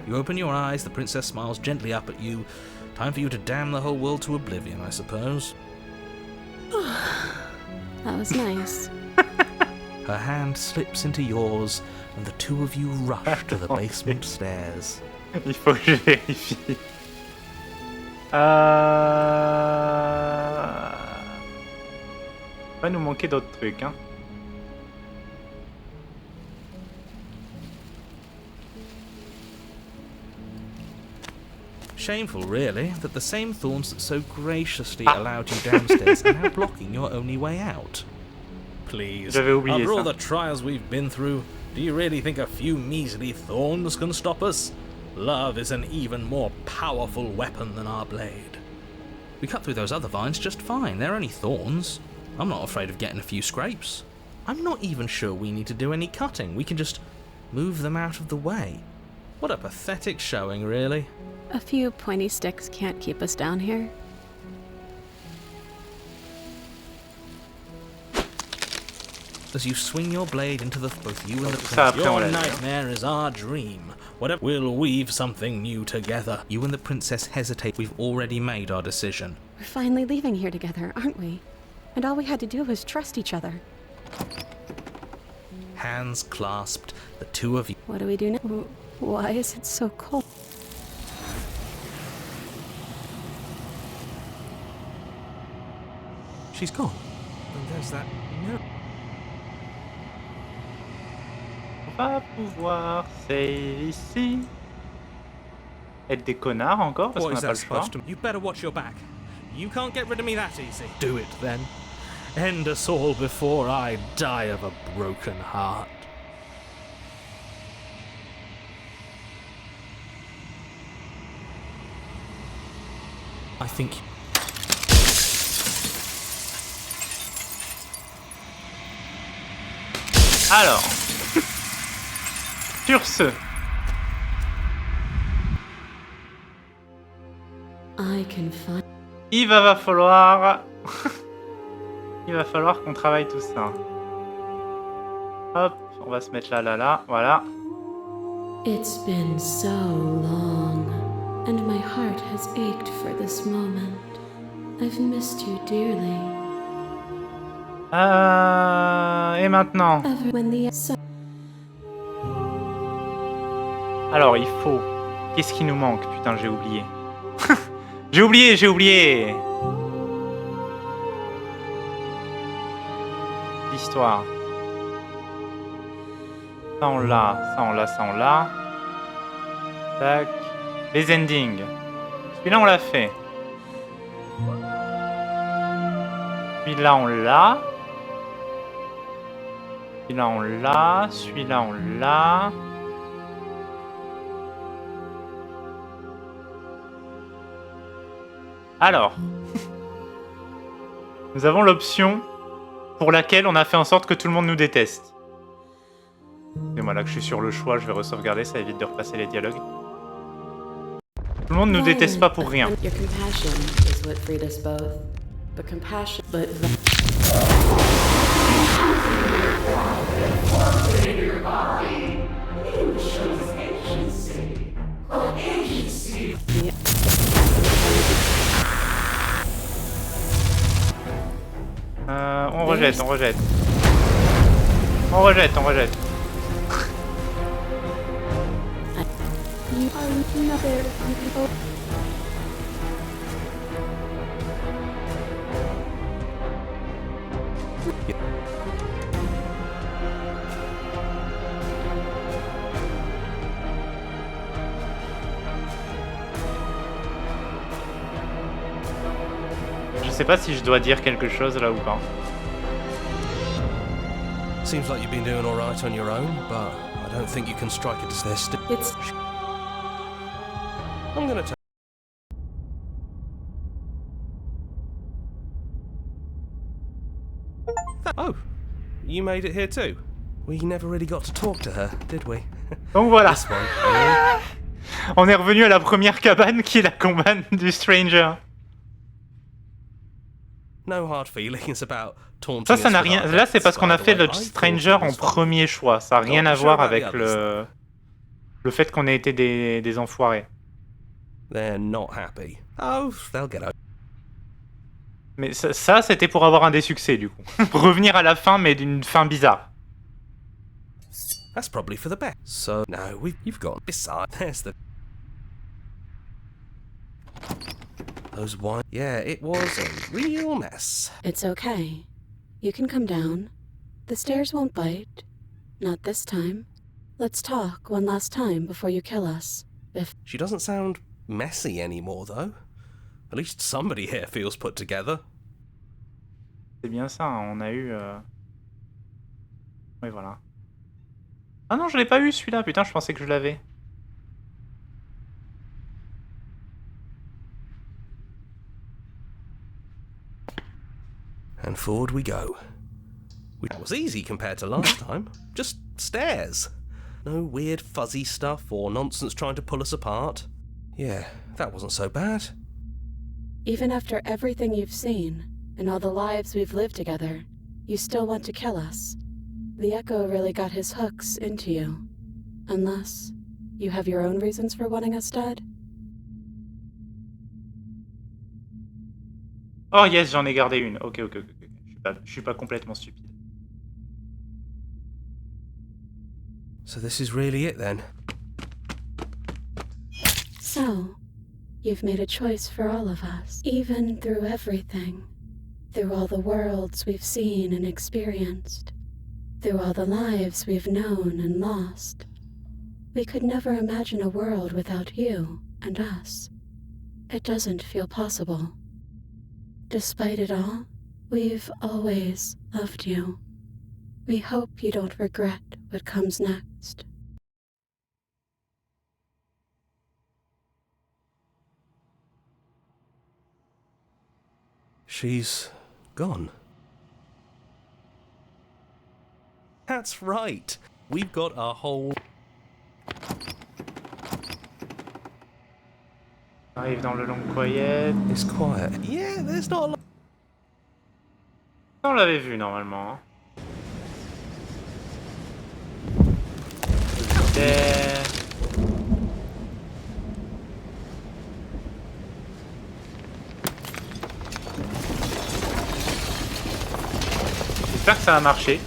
You open your eyes, the princess smiles gently up at you. Time for you to damn the whole world to oblivion, I suppose. That was nice. Her hand slips into yours, and the two of you rush to the basement stairs. Il faut que je vérifie. Va nous manquer d'autres trucs, hein. Shameful, really, that the same thorns that so graciously allowed you downstairs are now blocking your only way out. Please, after all the trials we've been through, do you really think a few measly thorns can stop us? Love is an even more powerful weapon than our blade. We cut through those other vines just fine. They're only thorns. I'm not afraid of getting a few scrapes. I'm not even sure we need to do any cutting. We can just move them out of the way. What a pathetic showing, really. A few pointy sticks can't keep us down here. As you swing your blade into both you and the prince, your nightmare is our dream. Whatever, we'll weave something new together. You and the princess hesitate. We've already made our decision. We're finally leaving here together, aren't we? And all we had to do was trust each other. Hands clasped, the two of you. What do we do now? Why is it so cold? She's gone. And there's that mirror. On va pouvoir save ici. Être des connards encore parce qu'on n'a pas le choix. You better watch your back. You can't get rid of me that easy. Do it then. End us all before I die of a broken heart. I think. Alors, sur ce, il va falloir qu'on travaille tout ça. Hop, on va se mettre là, voilà. It's been so long, and my heart has ached for this moment. I've missed you dearly. Et maintenant? Alors, il faut... Qu'est-ce qui nous manque? Putain, j'ai oublié. J'ai oublié L'histoire. Ça, on l'a. Tac. Les endings. Celui-là, on l'a fait. Celui-là, on l'a. Celui-là, on l'a. Celui-là, on l'a. Alors. Nous avons l'option pour laquelle on a fait en sorte que tout le monde nous déteste. Et moi là que je suis sur le choix, je vais re-sauvegarder, ça évite de repasser les dialogues. Tout le monde nous déteste pas pour rien. On rejette, on rejette. On rejette, on rejette. Je sais pas si je dois dire quelque chose là ou pas. Seems like you've been doing all right on your own, but I don't think you can strike it as this. I'm gonna tell. Oh, you made it here too. We never really got to talk to her, did we? Donc voilà. This one. On est revenu à la première cabane qui est la cabane du Stranger. No hard feelings about taunting. Ça n'a rien. Là, c'est parce qu'on a fait le Stranger en premier choix. Ça n'a rien à voir avec le fait qu'on ait été des enfoirés. They're not happy. Oh, they'll get out. Mais ça c'était pour avoir un des succès du coup. Revenir à la fin, mais d'une fin bizarre. That's probably for the best. So no, you've got. Besides, there's the. Those wine. Yeah, it was a real mess. It's okay. You can come down. The stairs won't bite. Not this time. Let's talk one last time before you kill us. If She doesn't sound messy anymore, though. At least somebody here feels put together. C'est bien ça, hein, on a eu... Oui, voilà. Ah non, je l'ai pas eu celui-là, putain, je pensais que je l'avais. And forward we go. That was easy compared to last time. Just stairs. No weird fuzzy stuff or nonsense trying to pull us apart. Yeah, that wasn't so bad. even after everything you've seen and all the lives we've lived together, you still want to kill us. The Echo really got his hooks into you. Unless you have your own reasons for wanting us dead? Oh yes, j'en ai gardé une. Ok. Je suis pas complètement stupide. So this is really it then? So, you've made a choice for all of us, even through everything. Through all the worlds we've seen and experienced. Through all the lives we've known and lost. We could never imagine a world without you and us. It doesn't feel possible. Despite it all, we've always loved you. We hope you don't regret what comes next. She's gone. That's right. We've got a whole... Arrive dans le long quiet. It's quiet. Yeah, there's not a lot. On l'avait vu normalement. J'espère que ça va marcher.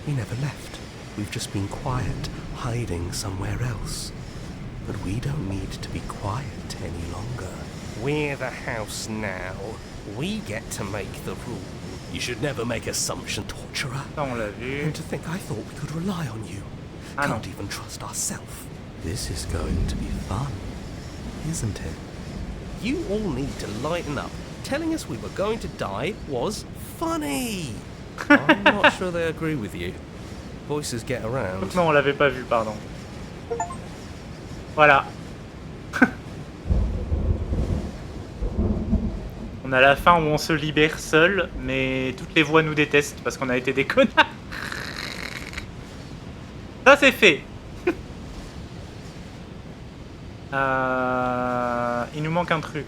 We never left. We've just been quiet, hiding somewhere else. But we don't need to be quiet any longer. We're the house now. We get to make the rule. You should never make assumptions, torturer. Ça, on l'a vu. And to think I thought we could rely on you. Ah, Can't non. even trust ourselves. This is going to be fun, isn't it? You all need to lighten up. Telling us we were going to die was funny. I'm not sure they agree with you. Voices get around. Non, on l'avait pas vu, pardon. Voilà. On a la fin où on se libère seul, mais toutes les voix nous détestent parce qu'on a été des connards. Ça c'est fait. Il nous manque un truc.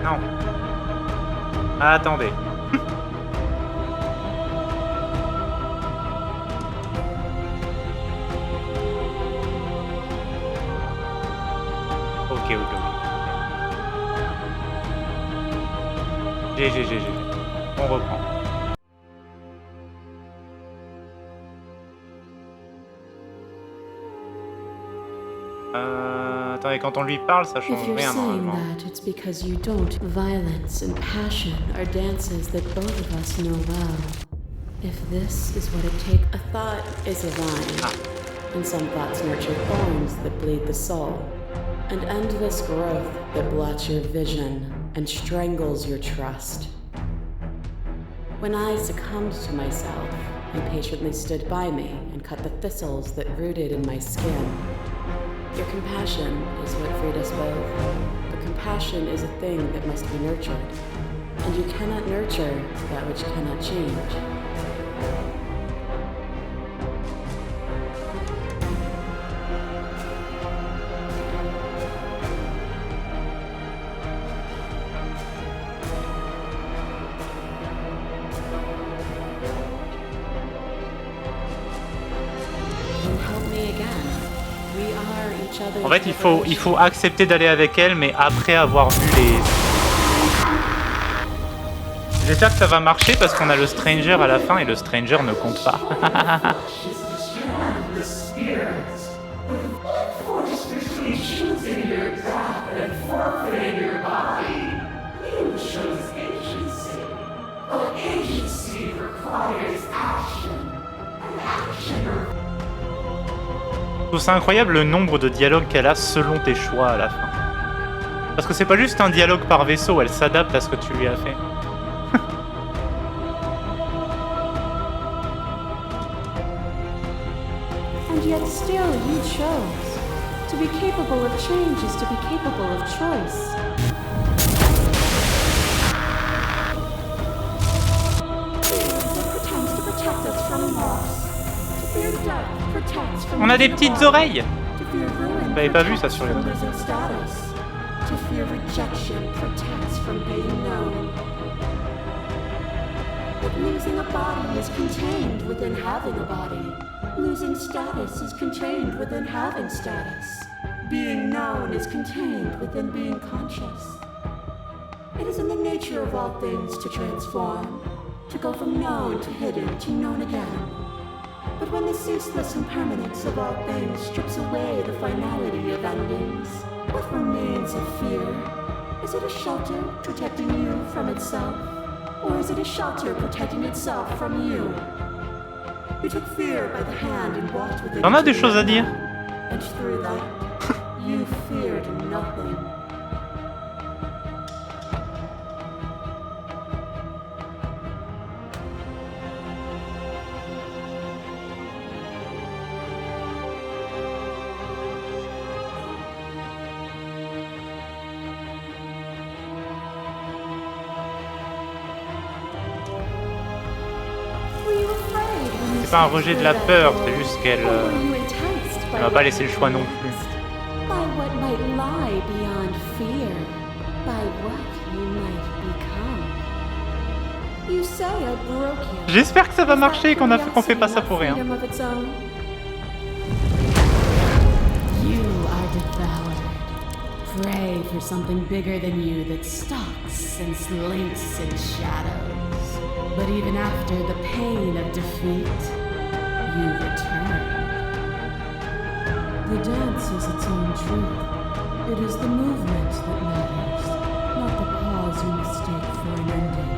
Non. Ah, attendez. Ok. GG. On reprend. Attendez, quand on lui parle, ça change If you're rien saying normalement. that, it's because you don't. Violence and passion are dances that both of us know well. If this is what it takes, a thought is a vine, and some thoughts nurture thorns that bleed the soul, and endless growth that blots your vision and strangles your trust. When I succumbed to myself, you patiently stood by me and cut the thistles that rooted in my skin. Your compassion is what freed us both, but compassion is a thing that must be nurtured, and you cannot nurture that which cannot change. En fait, il faut accepter d'aller avec elle, mais après avoir vu les... J'espère que ça va marcher parce qu'on a le stranger à la fin et le stranger ne compte pas. Je trouve ça incroyable le nombre de dialogues qu'elle a selon tes choix à la fin. Parce que c'est pas juste un dialogue par vaisseau, elle s'adapte à ce que tu lui as fait. And yet still you chose. To be capable of change is to be capable of choice. On a des petites oreilles. Vous n'avez pas vu ça sur les autres. To fear rejection protects from being known. But losing a body is contained within having a body. Losing status is contained within having status. Being known is contained within being conscious. It is in the nature of all things to transform, to go from known to hidden to known again. But when the ceaseless impermanence of all things strips away the finality of endings, what remains of fear? Is it a shelter protecting you from itself? Or is it a shelter protecting itself from you? You took fear by the hand and walked with it. On a des choses à dire. And through that, you feared nothing. C'est pas un rejet de la peur, c'est juste qu'elle va pas laisser le choix non plus. By what might lie beyond fear, by what you might become. You say I broke you. J'espère que ça va marcher et qu'on fait pas ça pour rien. You are devoured. Pray for something bigger than you that stalks and slinks in shadows. But even after the pain of defeat, you return. The dance is its own truth. It is the movement that matters, not the pause you mistake for an ending.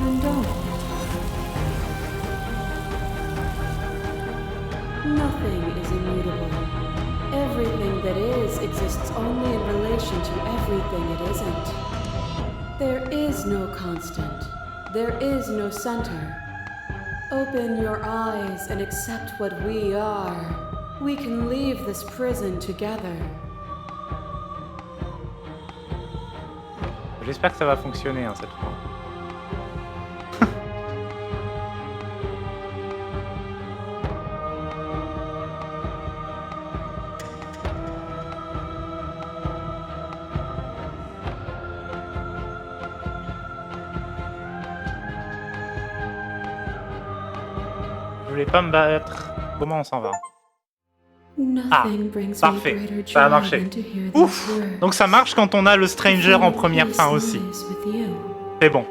Then don't. Nothing is immutable. Everything that is exists only in relation to everything it isn't. There is no constant. There is no center. Open your eyes and accept what we are. We can leave this prison together. J'espère que ça va fonctionner hein, cette fois. Je voulais pas me battre. Comment on s'en va? Ah, parfait, ça a marché. Ouf! Donc ça marche quand on a le stranger en première fin aussi. C'est bon.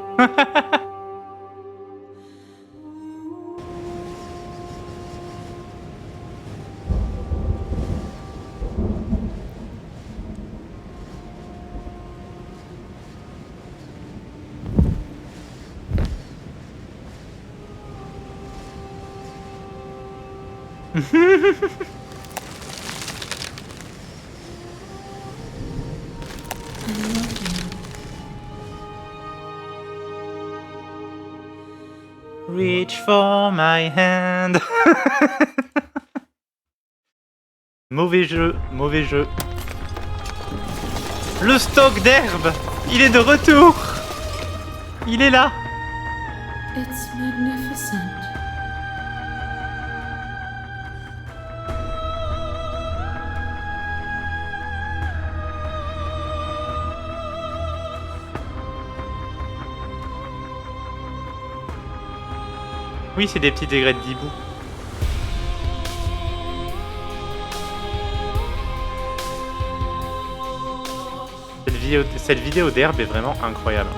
Reach for my hand. Mauvais jeu, mauvais jeu. Le stock d'herbe, il est de retour. Il est là. It's magnificent. Oui, c'est des petits degrés de dibou. Cette vidéo d'herbe est vraiment incroyable.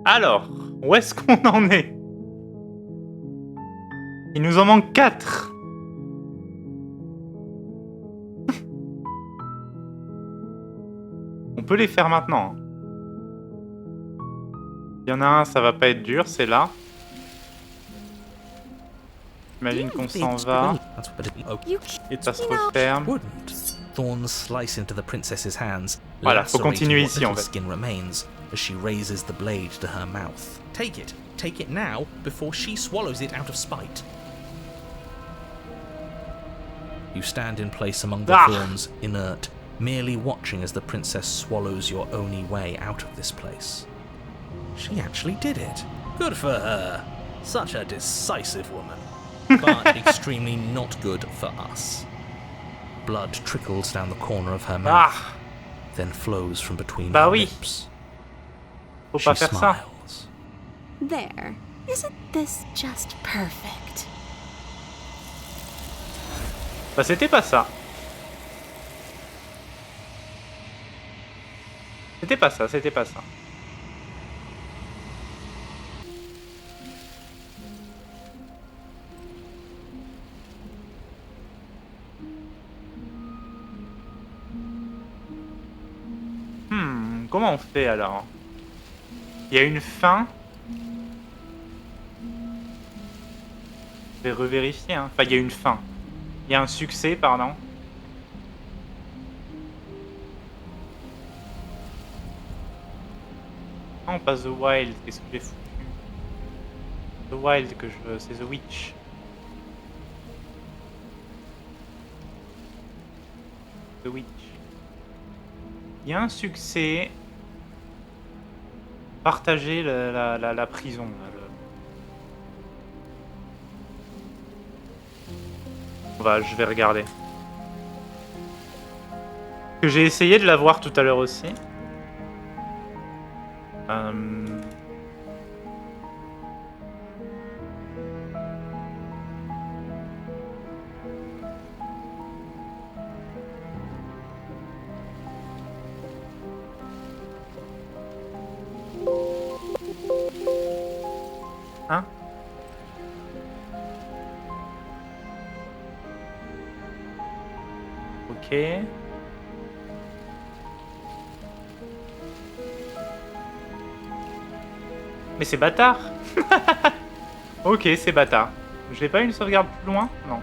Alors, où est-ce qu'on en est? Il nous en manque 4. On peut les faire maintenant. Il y en a un, ça va pas être dur, c'est là. J'imagine qu'on s'en va. Ça se referme. Thorns slice into the princess's hands. Voilà, faut continuer ici en fait. Skin remains as she raises the blade to her mouth. Take it now before she swallows it out of spite. You stand in place among the thorns, inert, merely watching as the princess swallows your only way out of this place. She actually did it. Good for her. Such a decisive woman. But extremely not good for us. Blood trickles down the corner of her mouth, then flows from between her lips. Faut pas faire ça. Smiles. There. Isn't this just perfect? Bah c'était pas ça. C'était pas ça, c'était pas ça. Comment on fait alors? Il y a une fin. Je vais revérifier. Hein. Enfin, il y a une fin. Il y a un succès, pardon. Non, pas The Wild. Qu'est-ce que j'ai foutu? The Wild que je veux, c'est The Witch. The Witch. Il y a un succès. Partager la prison. Là, je vais regarder. Que j'ai essayé de la voir tout à l'heure aussi. Hein? Ok. Mais c'est bâtard. Ok, c'est bâtard. J'ai pas une sauvegarde plus loin? Non.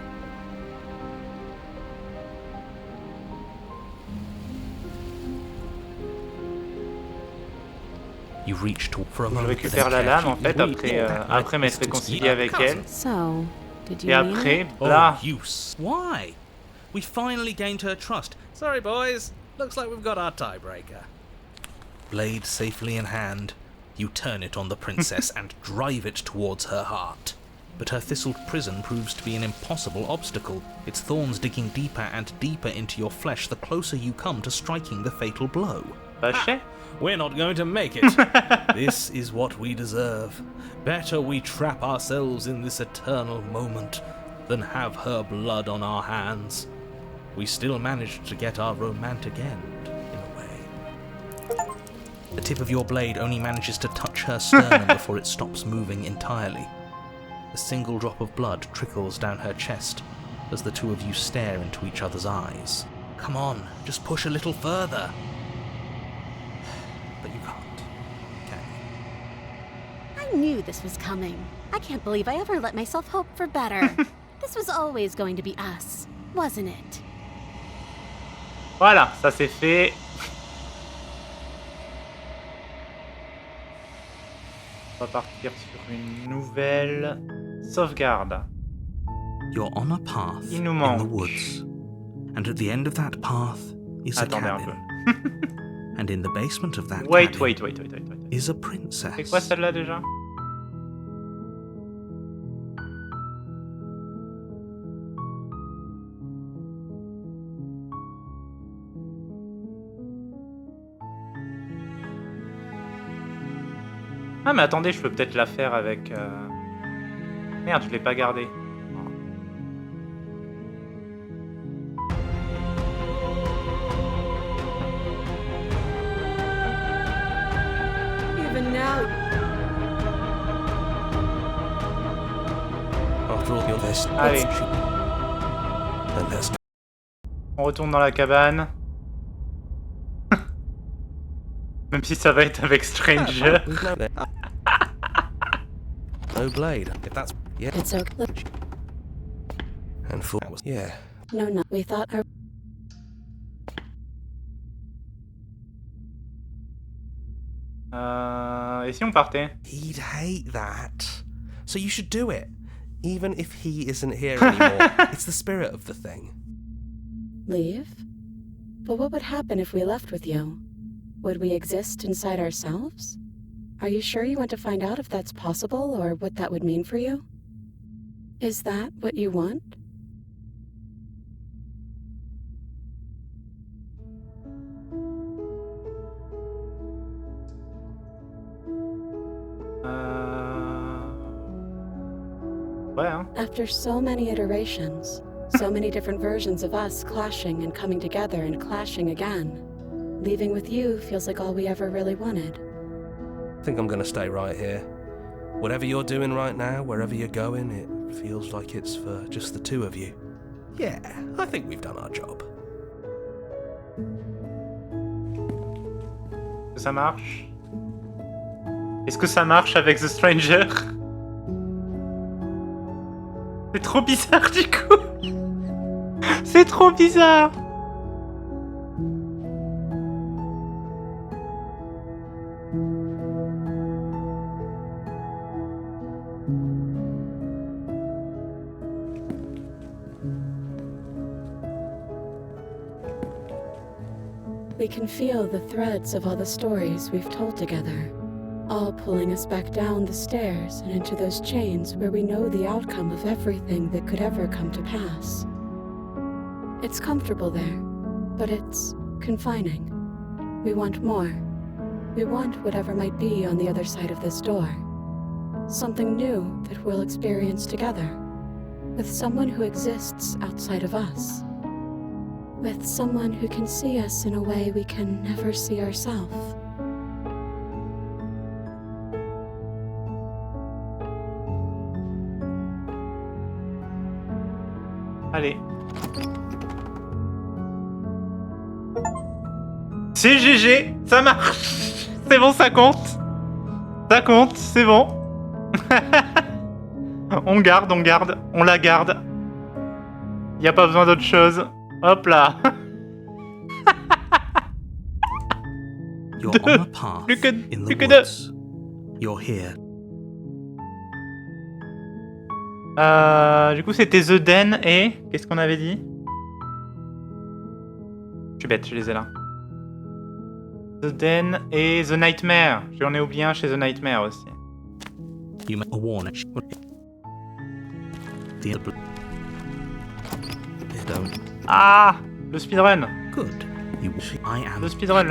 You reach to for a Je moment, récupère la lame en fait après m'être réconcilié avec elle. So, did you Et mean après, it? là. Oh, why? We finally gained her trust. Sorry, boys. Looks like we've got our tiebreaker. Blade safely in hand, you turn it on the princess and drive it towards her heart. But her thistled prison proves to be an impossible obstacle, its thorns digging deeper and deeper into your flesh the closer you come to striking the fatal blow. Vaché. We're not going to make it. This is what we deserve. Better we trap ourselves in this eternal moment than have her blood on our hands. We still managed to get our romantic end, in a way. The tip of your blade only manages to touch her sternum before it stops moving entirely. A single drop of blood trickles down her chest as the two of you stare into each other's eyes. Come on, just push a little further. But you can't, can you? I knew this was coming. I can't believe I ever let myself hope for better. This was always going to be us, wasn't it? Voilà, ça c'est fait. On va partir sur une nouvelle sauvegarde. You're on a path Il nous in manque. the woods, and at the end of that path is a Attendez un cabin. peu. And in the basement of that Wait. cabin is a princess. C'est quoi celle-là déjà? Ah mais attendez, je peux peut-être la faire avec... Merde, je l'ai pas gardée. Even now, After all your best, Allez, then there's on retourne dans la cabane. Même si ça va être avec Stranger. no blade. If that's it's okay. and full. Yeah. No, we thought our... Et si on partait? He'd hate that. So you should do it. Even if he isn't here anymore. It's the spirit of the thing. Leave? But what would happen if we left with you? Would we exist inside ourselves? Are you sure you want to find out if that's possible or what that would mean for you? Is that what you want? Ouais, hein. After so many iterations, so many different versions of us clashing and coming together and clashing again, leaving with you feels like all we ever really wanted. I think I'm gonna stay right here. Whatever you're doing right now, wherever you're going, it feels like it's for just the two of you. Yeah, I think we've done our job. Est-ce que ça marche? Est-ce que ça marche avec The Stranger? C'est trop bizarre du coup. C'est trop bizarre. We can feel the threads of all the stories we've told together, all pulling us back down the stairs and into those chains where we know the outcome of everything that could ever come to pass. It's comfortable there, but it's confining. We want more. We want whatever might be on the other side of this door. Something new that we'll experience together, with someone who exists outside of us. With someone who can see us in a way we can never see ourselves. Allez. C'est GG, ça marche. C'est bon, ça compte. Ça compte, c'est bon. On garde, on la garde. Y a pas besoin d'autre chose. Hop là. You're on a path Plus que in the deux. woods. You're here. Du coup, c'était The Den et... Qu'est-ce qu'on avait dit? Je suis bête, je les ai là. The Den et The Nightmare. J'en ai oublié un chez The Nightmare aussi. You make a warning. Don't. Ah! Le speedrun. Good. I am. Le speedrun.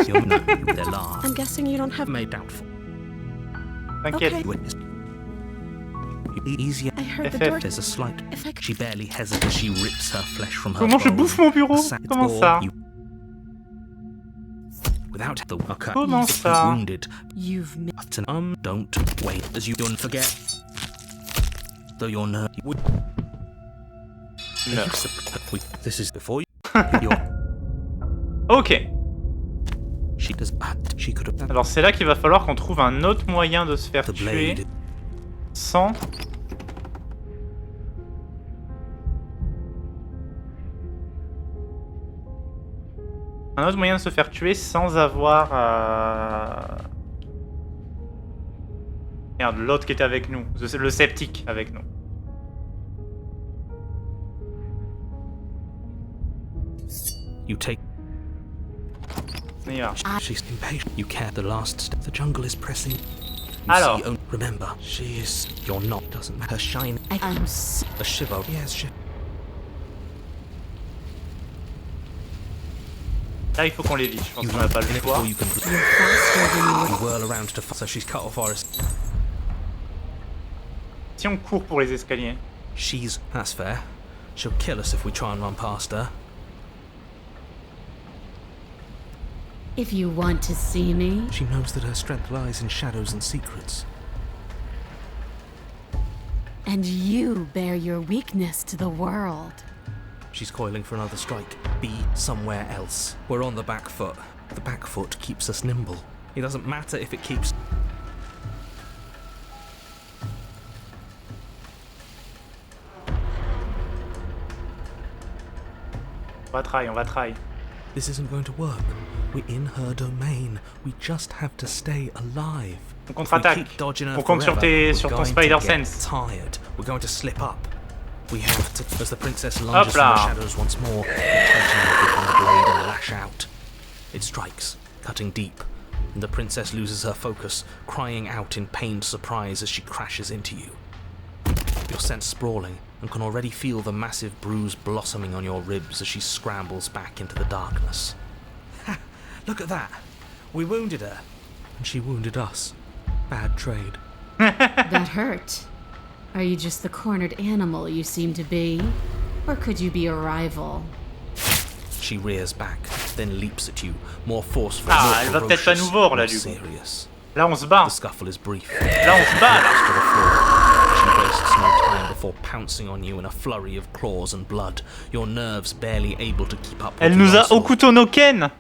You're no, they're large. I'm guessing you don't have... Made doubtful. T'inquiète. Okay. Witness. Easier. I heard the FF. door... There's a slight. If I could... She barely hesitates. She rips her flesh from her Comment je bone. bouffe mon bureau? Comment ça? Without the okay. Comment If ça? you're wounded, You've... don't wait as you don't forget. Though you're no. No. This is before you. You're. Ok. She does. She could have. Alors c'est là qu'il va falloir qu'on trouve un autre moyen de se faire The tuer blade. sans... Un autre moyen de se faire tuer sans avoir... Merde, l'autre qui était avec nous. Le sceptique avec nous. You take. On y va. She's impatient. You care. The last step. The jungle is pressing. You Alors. see, remember, she is. You're not. Doesn't matter. Her shine. I'm so... A shiver. Yes, shiver. Là, il faut qu'on l'évite. Je pense qu'on n'a pas le choix. Before you can. You're faster than you... You whirl around to. So she's cut off our. Si on court pour les escaliers. She's. That's fair. She'll kill us if we try and run past her. If you want to see me, She knows that her strength lies in shadows and secrets. and you bear your weakness to the world. She's coiling for another strike. Be somewhere else. We're on the back foot. The back foot keeps us nimble. It doesn't matter if it keeps. On va try. This isn't going to work. We're in her domain. We just have to stay alive. On contre-attaque. If we keep dodging her On compte sur forever, sur we're ton going spider to get sense. tired. We're going to slip up. We have to. As the princess lunges from là. the shadows once more, tightening the grip on the blade and lash out. It strikes, cutting deep, and the princess loses her focus, crying out in pained surprise as she crashes into you. You're sent sprawling and can already feel the massive bruise blossoming on your ribs as she scrambles back into the darkness. Ha! Look at that! We wounded her, and she wounded us. Bad trade. That hurt. Are you just the cornered animal you seem to be? Or could you be a rival? She rears back, then leaps at you, more forceful, Ah, more elle va peut-être pas nous voir là more du coup. serious. Là on se bat. The scuffle is brief. Là on se bat là. To the floor. She wastes no time before pouncing on you in a flurry of claws and blood, your nerves barely able to keep up with Elle the nous a au onslaught. couteau no ken.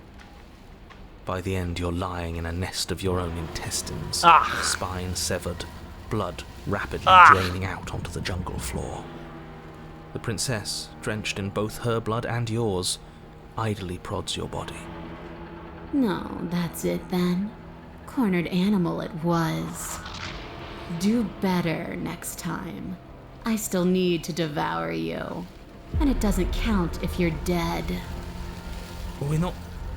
By the end, you're lying in a nest of your own intestines, Ah. spine severed, blood rapidly Ah. draining out onto the jungle floor. The princess, drenched in both her blood and yours, idly prods your body. No, that's it then. Cornered animal it was. Do better next time. I still need to devour you. And it doesn't count if you're dead. Well, we're not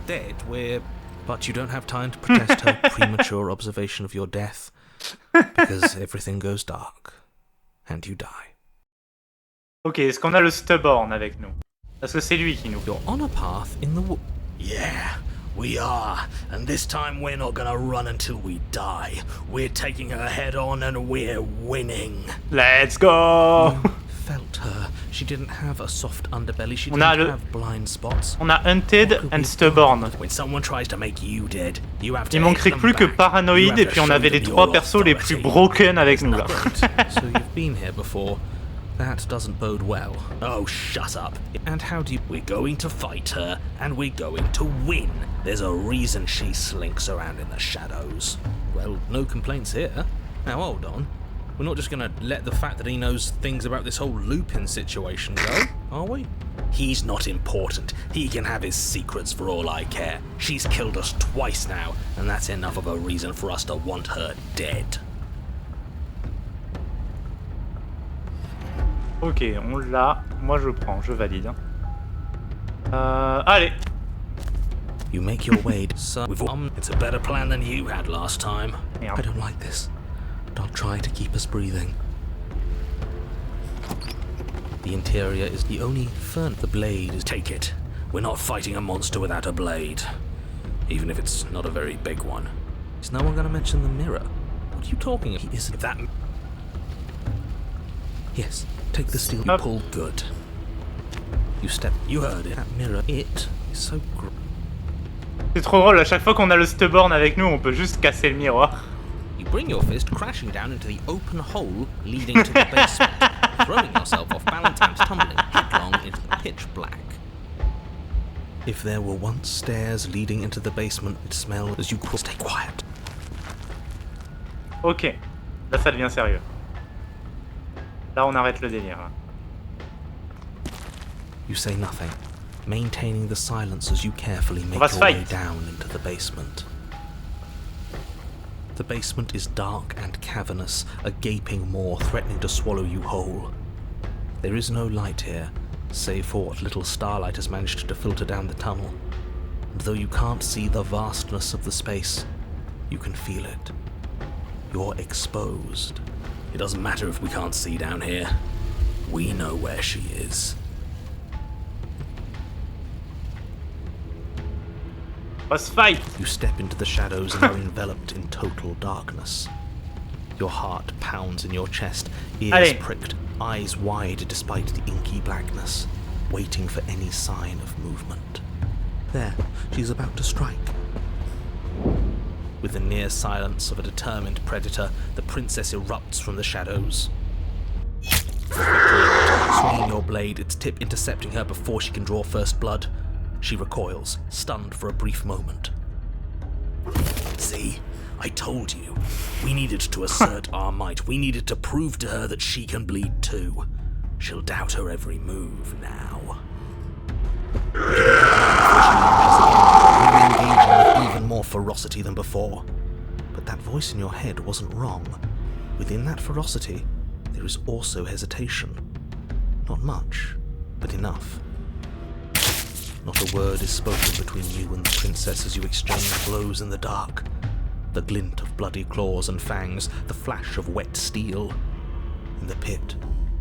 dead, we're... But you don't have time to protest her premature observation of your death, because everything goes dark, and you die. Ok, est-ce qu'on a le stubborn avec nous? Parce que c'est lui qui nous... You're on a path in the wood. Yeah, we are. And this time we're not gonna run until we die. We're taking her head on and we're winning. Let's go. Felt her. She didn't have a soft underbelly. She On a didn't le- have blind spots. On a Hunted and Stubborn. When someone tries to make you dead, you have to Il hit manquerait them plus que back. You Paranoïde have et to puis on show avait les them trois your persos les plus authority. broken avec nous là. So you've been here before. That doesn't bode well. Oh, shut up. And how do you... We're going to fight her, and we're going to win. There's a reason she slinks around in the shadows. Well, no complaints here. Now hold on. We're not just gonna let the fact that he knows things about this whole Lupin situation go, are we? He's not important. He can have his secrets for all I care. She's killed us twice now, and that's enough of a reason for us to want her dead. Ok, on l'a. Moi je prends, je valide. Allez. You make your way to it's a better plan than you had last time. I don't like this, but I'll try to keep us breathing. The interior is the only furnace. The blade is... Take it. We're not fighting a monster without a blade. Even if it's not a very big one. Is no one going to mention the mirror? What are you talking about? He isn't that... Yes, take the steel. You pulled good. You step... You heard it. That mirror, it is so... C'est trop drôle, à chaque fois qu'on a le stubborn avec nous, on peut juste casser le miroir. You bring your fist crashing down into the open hole leading to the basement, throwing yourself off balance and tumbling headlong into the pitch black. If there were once stairs leading into the basement, it smelled as you crawl. Stay quiet. Ok, là ça devient sérieux. Là on arrête le délire. Là. You say nothing, maintaining the silence as you carefully make your way down into the basement. The basement is dark and cavernous, a gaping maw threatening to swallow you whole. There is no light here, save for what little starlight has managed to filter down the tunnel. And though you can't see the vastness of the space, you can feel it. You're exposed. It doesn't matter if we can't see down here. We know where she is. Let's fight! You step into the shadows and are enveloped in total darkness. Your heart pounds in your chest, ears pricked, eyes wide despite the inky blackness, waiting for any sign of movement. There, she's about to strike. With the near silence of a determined predator, the princess erupts from the shadows. Swinging your blade, its tip intercepting her before she can draw first blood. She recoils, stunned for a brief moment. See? I told you. We needed to assert our might. We needed to prove to her that she can bleed too. She'll doubt her every move now. Engaging with even more ferocity than before. But that voice in your head wasn't wrong. Within that ferocity, there is also hesitation. Not much, but enough. Not a word is spoken between you and the princess as you exchange blows in the dark. The glint of bloody claws and fangs, the flash of wet steel. In the pit,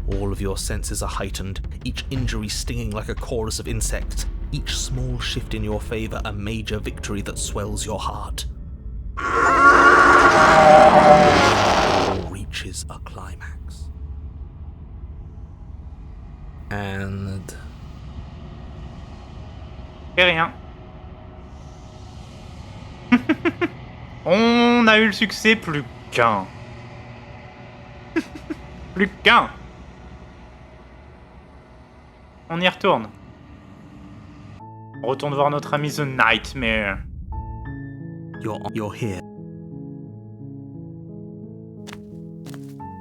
all of your senses are heightened, each injury stinging like a chorus of insects, each small shift in your favor a major victory that swells your heart. All reaches a climax. And... Et rien. On a eu le succès, plus qu'un. Plus qu'un. On y retourne. On retourne voir notre ami The Nightmare. You're here.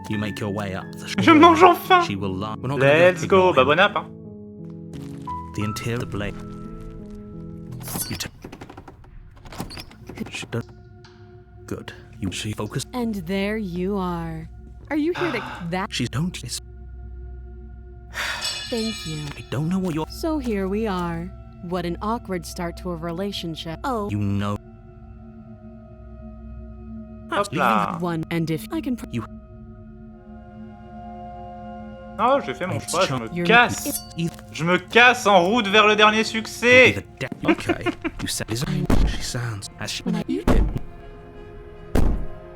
You make your way up the Je mange enfin. She will lie. Let's go. Bah bon app, hein. The interior blade. You good. She focused. And there you are. Are you here to that? She don't. Thank you. I don't know what you're. So here we are. What an awkward start to a relationship. Oh. You know. Hop là. One, and if I can. You. Oh, j'ai fait mon choix, je me casse. Je me casse en route vers le dernier succès. Okay. You said she sounds as she.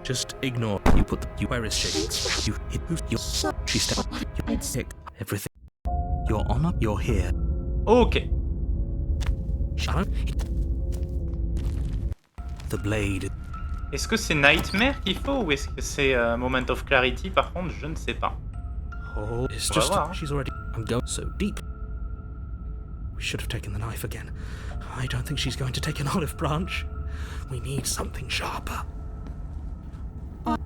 Just ignore. You put the. Where is she? You hit. She stepped. You sick. Everything. You're on up. You're here. Ok. The blade. Est-ce que c'est Nightmare qu'il faut ou est-ce que c'est Moment of Clarity? Par contre, je ne sais pas. Oh, it's just. She's already. I'm going so deep. We should have taken the knife again. I don't think she's going to take an olive branch. We need something sharper.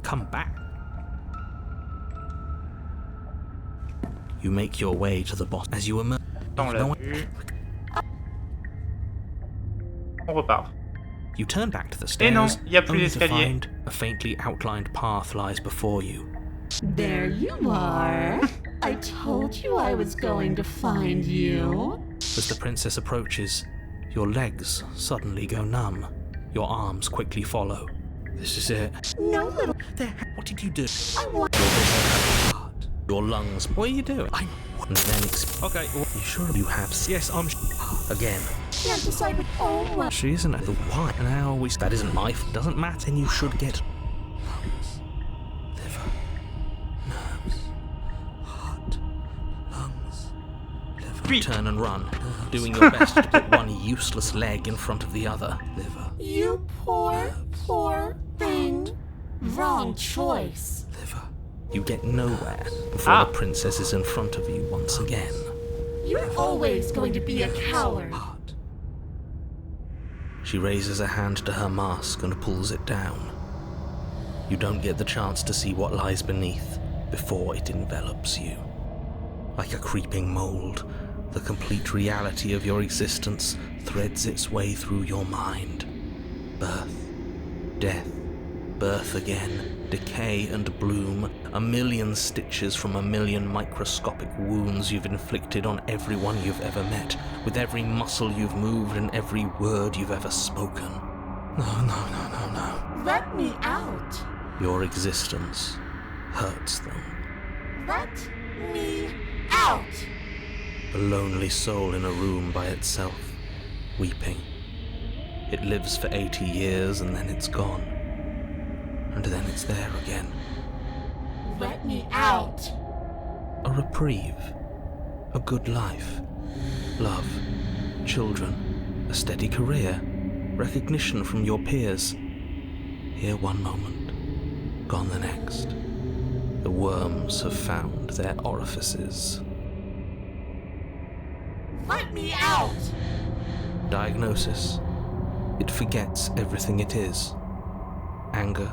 Come back. You make your way to the bottom as you emerge. On l'a vu. On repart. You turn back to the stairs. Et non, y a plus only to d'escalier. find a faintly outlined path lies before you. There you are. I told you I was going to find you. As the princess approaches, your legs suddenly go numb. Your arms quickly follow. This is it. No, little. There. What did you do? I want. Your lungs. What are you doing? And then okay. Well, you sure you have? Yes, I'm. Again. Can't decide with all my. She isn't at the why. Now we. That isn't my. Doesn't matter. And you should get. Liver, nerves, heart, lungs, liver. You turn and run, doing your best to put one useless leg in front of the other. Liver. You poor, poor thing. Wrong choice. Liver. You get nowhere before the princess is in front of you once again. You're always going to be a coward. She raises a hand to her mask and pulls it down. You don't get the chance to see what lies beneath before it envelops you. Like a creeping mold, the complete reality of your existence threads its way through your mind. Birth, death, birth again, decay and bloom, a million stitches from a million microscopic wounds you've inflicted on everyone you've ever met, with every muscle you've moved and every word you've ever spoken. No. Let me out. Your existence hurts them. Let me out. A lonely soul in a room by itself, weeping. It lives for 80 years and then it's gone. And then it's there again. Let me out. A reprieve. A good life. Love. Children. A steady career. Recognition from your peers. Here one moment. Gone the next. The worms have found their orifices. Let me out. Diagnosis. It forgets everything it is. Anger.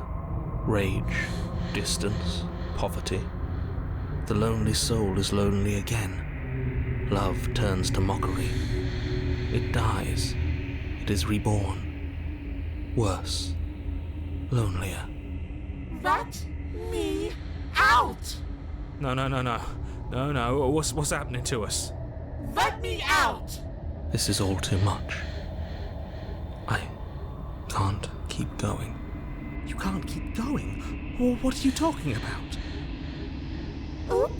Rage, distance, poverty. The lonely soul is lonely again. Love turns to mockery. It dies. It is reborn. Worse. Lonelier. Let me out. No. What's happening to us? Let me out. This is all too much. I can't keep going. You can't keep going? Well, what are you talking about? Oh,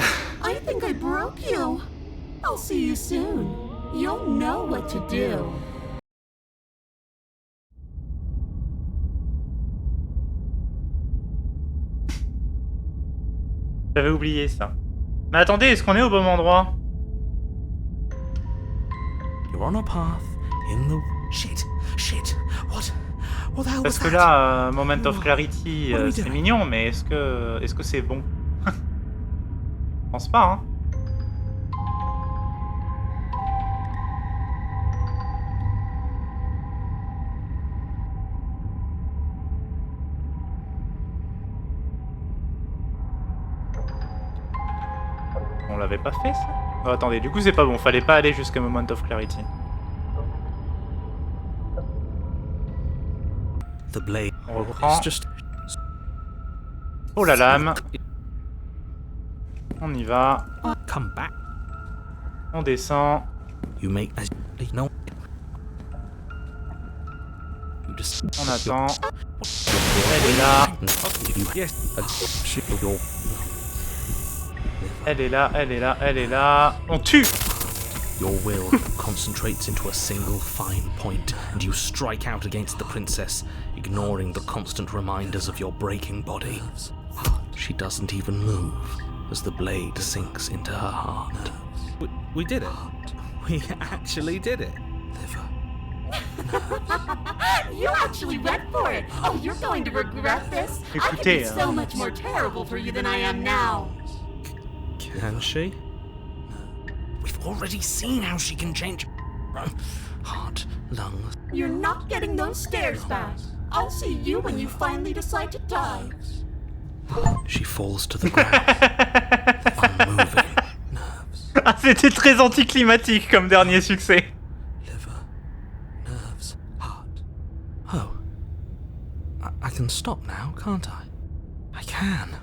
I think I broke you. I'll see you soon. You'll know what to do. J'avais oublié ça. Mais attendez, est-ce qu'on est au bon endroit? You're on a path in the... Shit. What the hell was that? Parce que là, moment of clarity, c'est mignon, mais est-ce que c'est bon? Je pense pas, hein. On l'avait pas fait, ça? Oh, attendez, du coup c'est pas bon, fallait pas aller jusqu'à moment of clarity. The blade. On reprend. Oh la lame. On y va. Come back. On descend. You make as no. On attend. Elle est là. Elle est là. On tue. Your will concentrates into a single fine point, and you strike out against the princess, ignoring the constant reminders of your breaking body. She doesn't even move as the blade sinks into her heart. We did it. We actually did it. You actually went for it. Oh, you're going to regret this. I could be so much more terrible for you than I am now. Can she? We've already seen how she can change heart, lungs. You're not getting those stairs back. I'll see you when you finally decide to die. She falls to the ground. Unmoving nerves. Ah, c'était très anticlimatique comme dernier succès. Liver, nerves, heart. Oh. I can stop now, can't I? I can.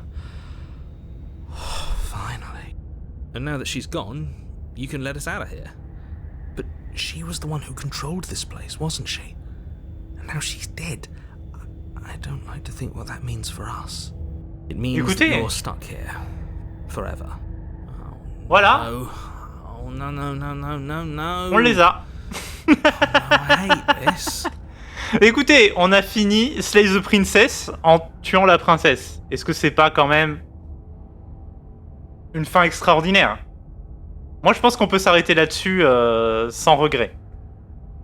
Finally. And now that she's gone, you can let us out of here. But she was the one who controlled this place, wasn't she? And now she's dead. I don't like to think what that means for us. It means that you're stuck here. Forever. Oh, voilà. No. Oh, no, no, no, no, no, no. On les a. Oh, no, I hate this. Écoutez, on a fini Slay the Princess en tuant la princesse. Est-ce que c'est pas quand même une fin extraordinaire? Moi, je pense qu'on peut s'arrêter là-dessus sans regret.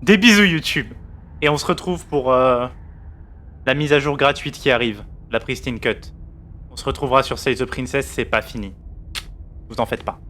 Des bisous YouTube. Et on se retrouve pour la mise à jour gratuite qui arrive, la Pristine Cut. On se retrouvera sur Slay the Princess, c'est pas fini. Vous en faites pas.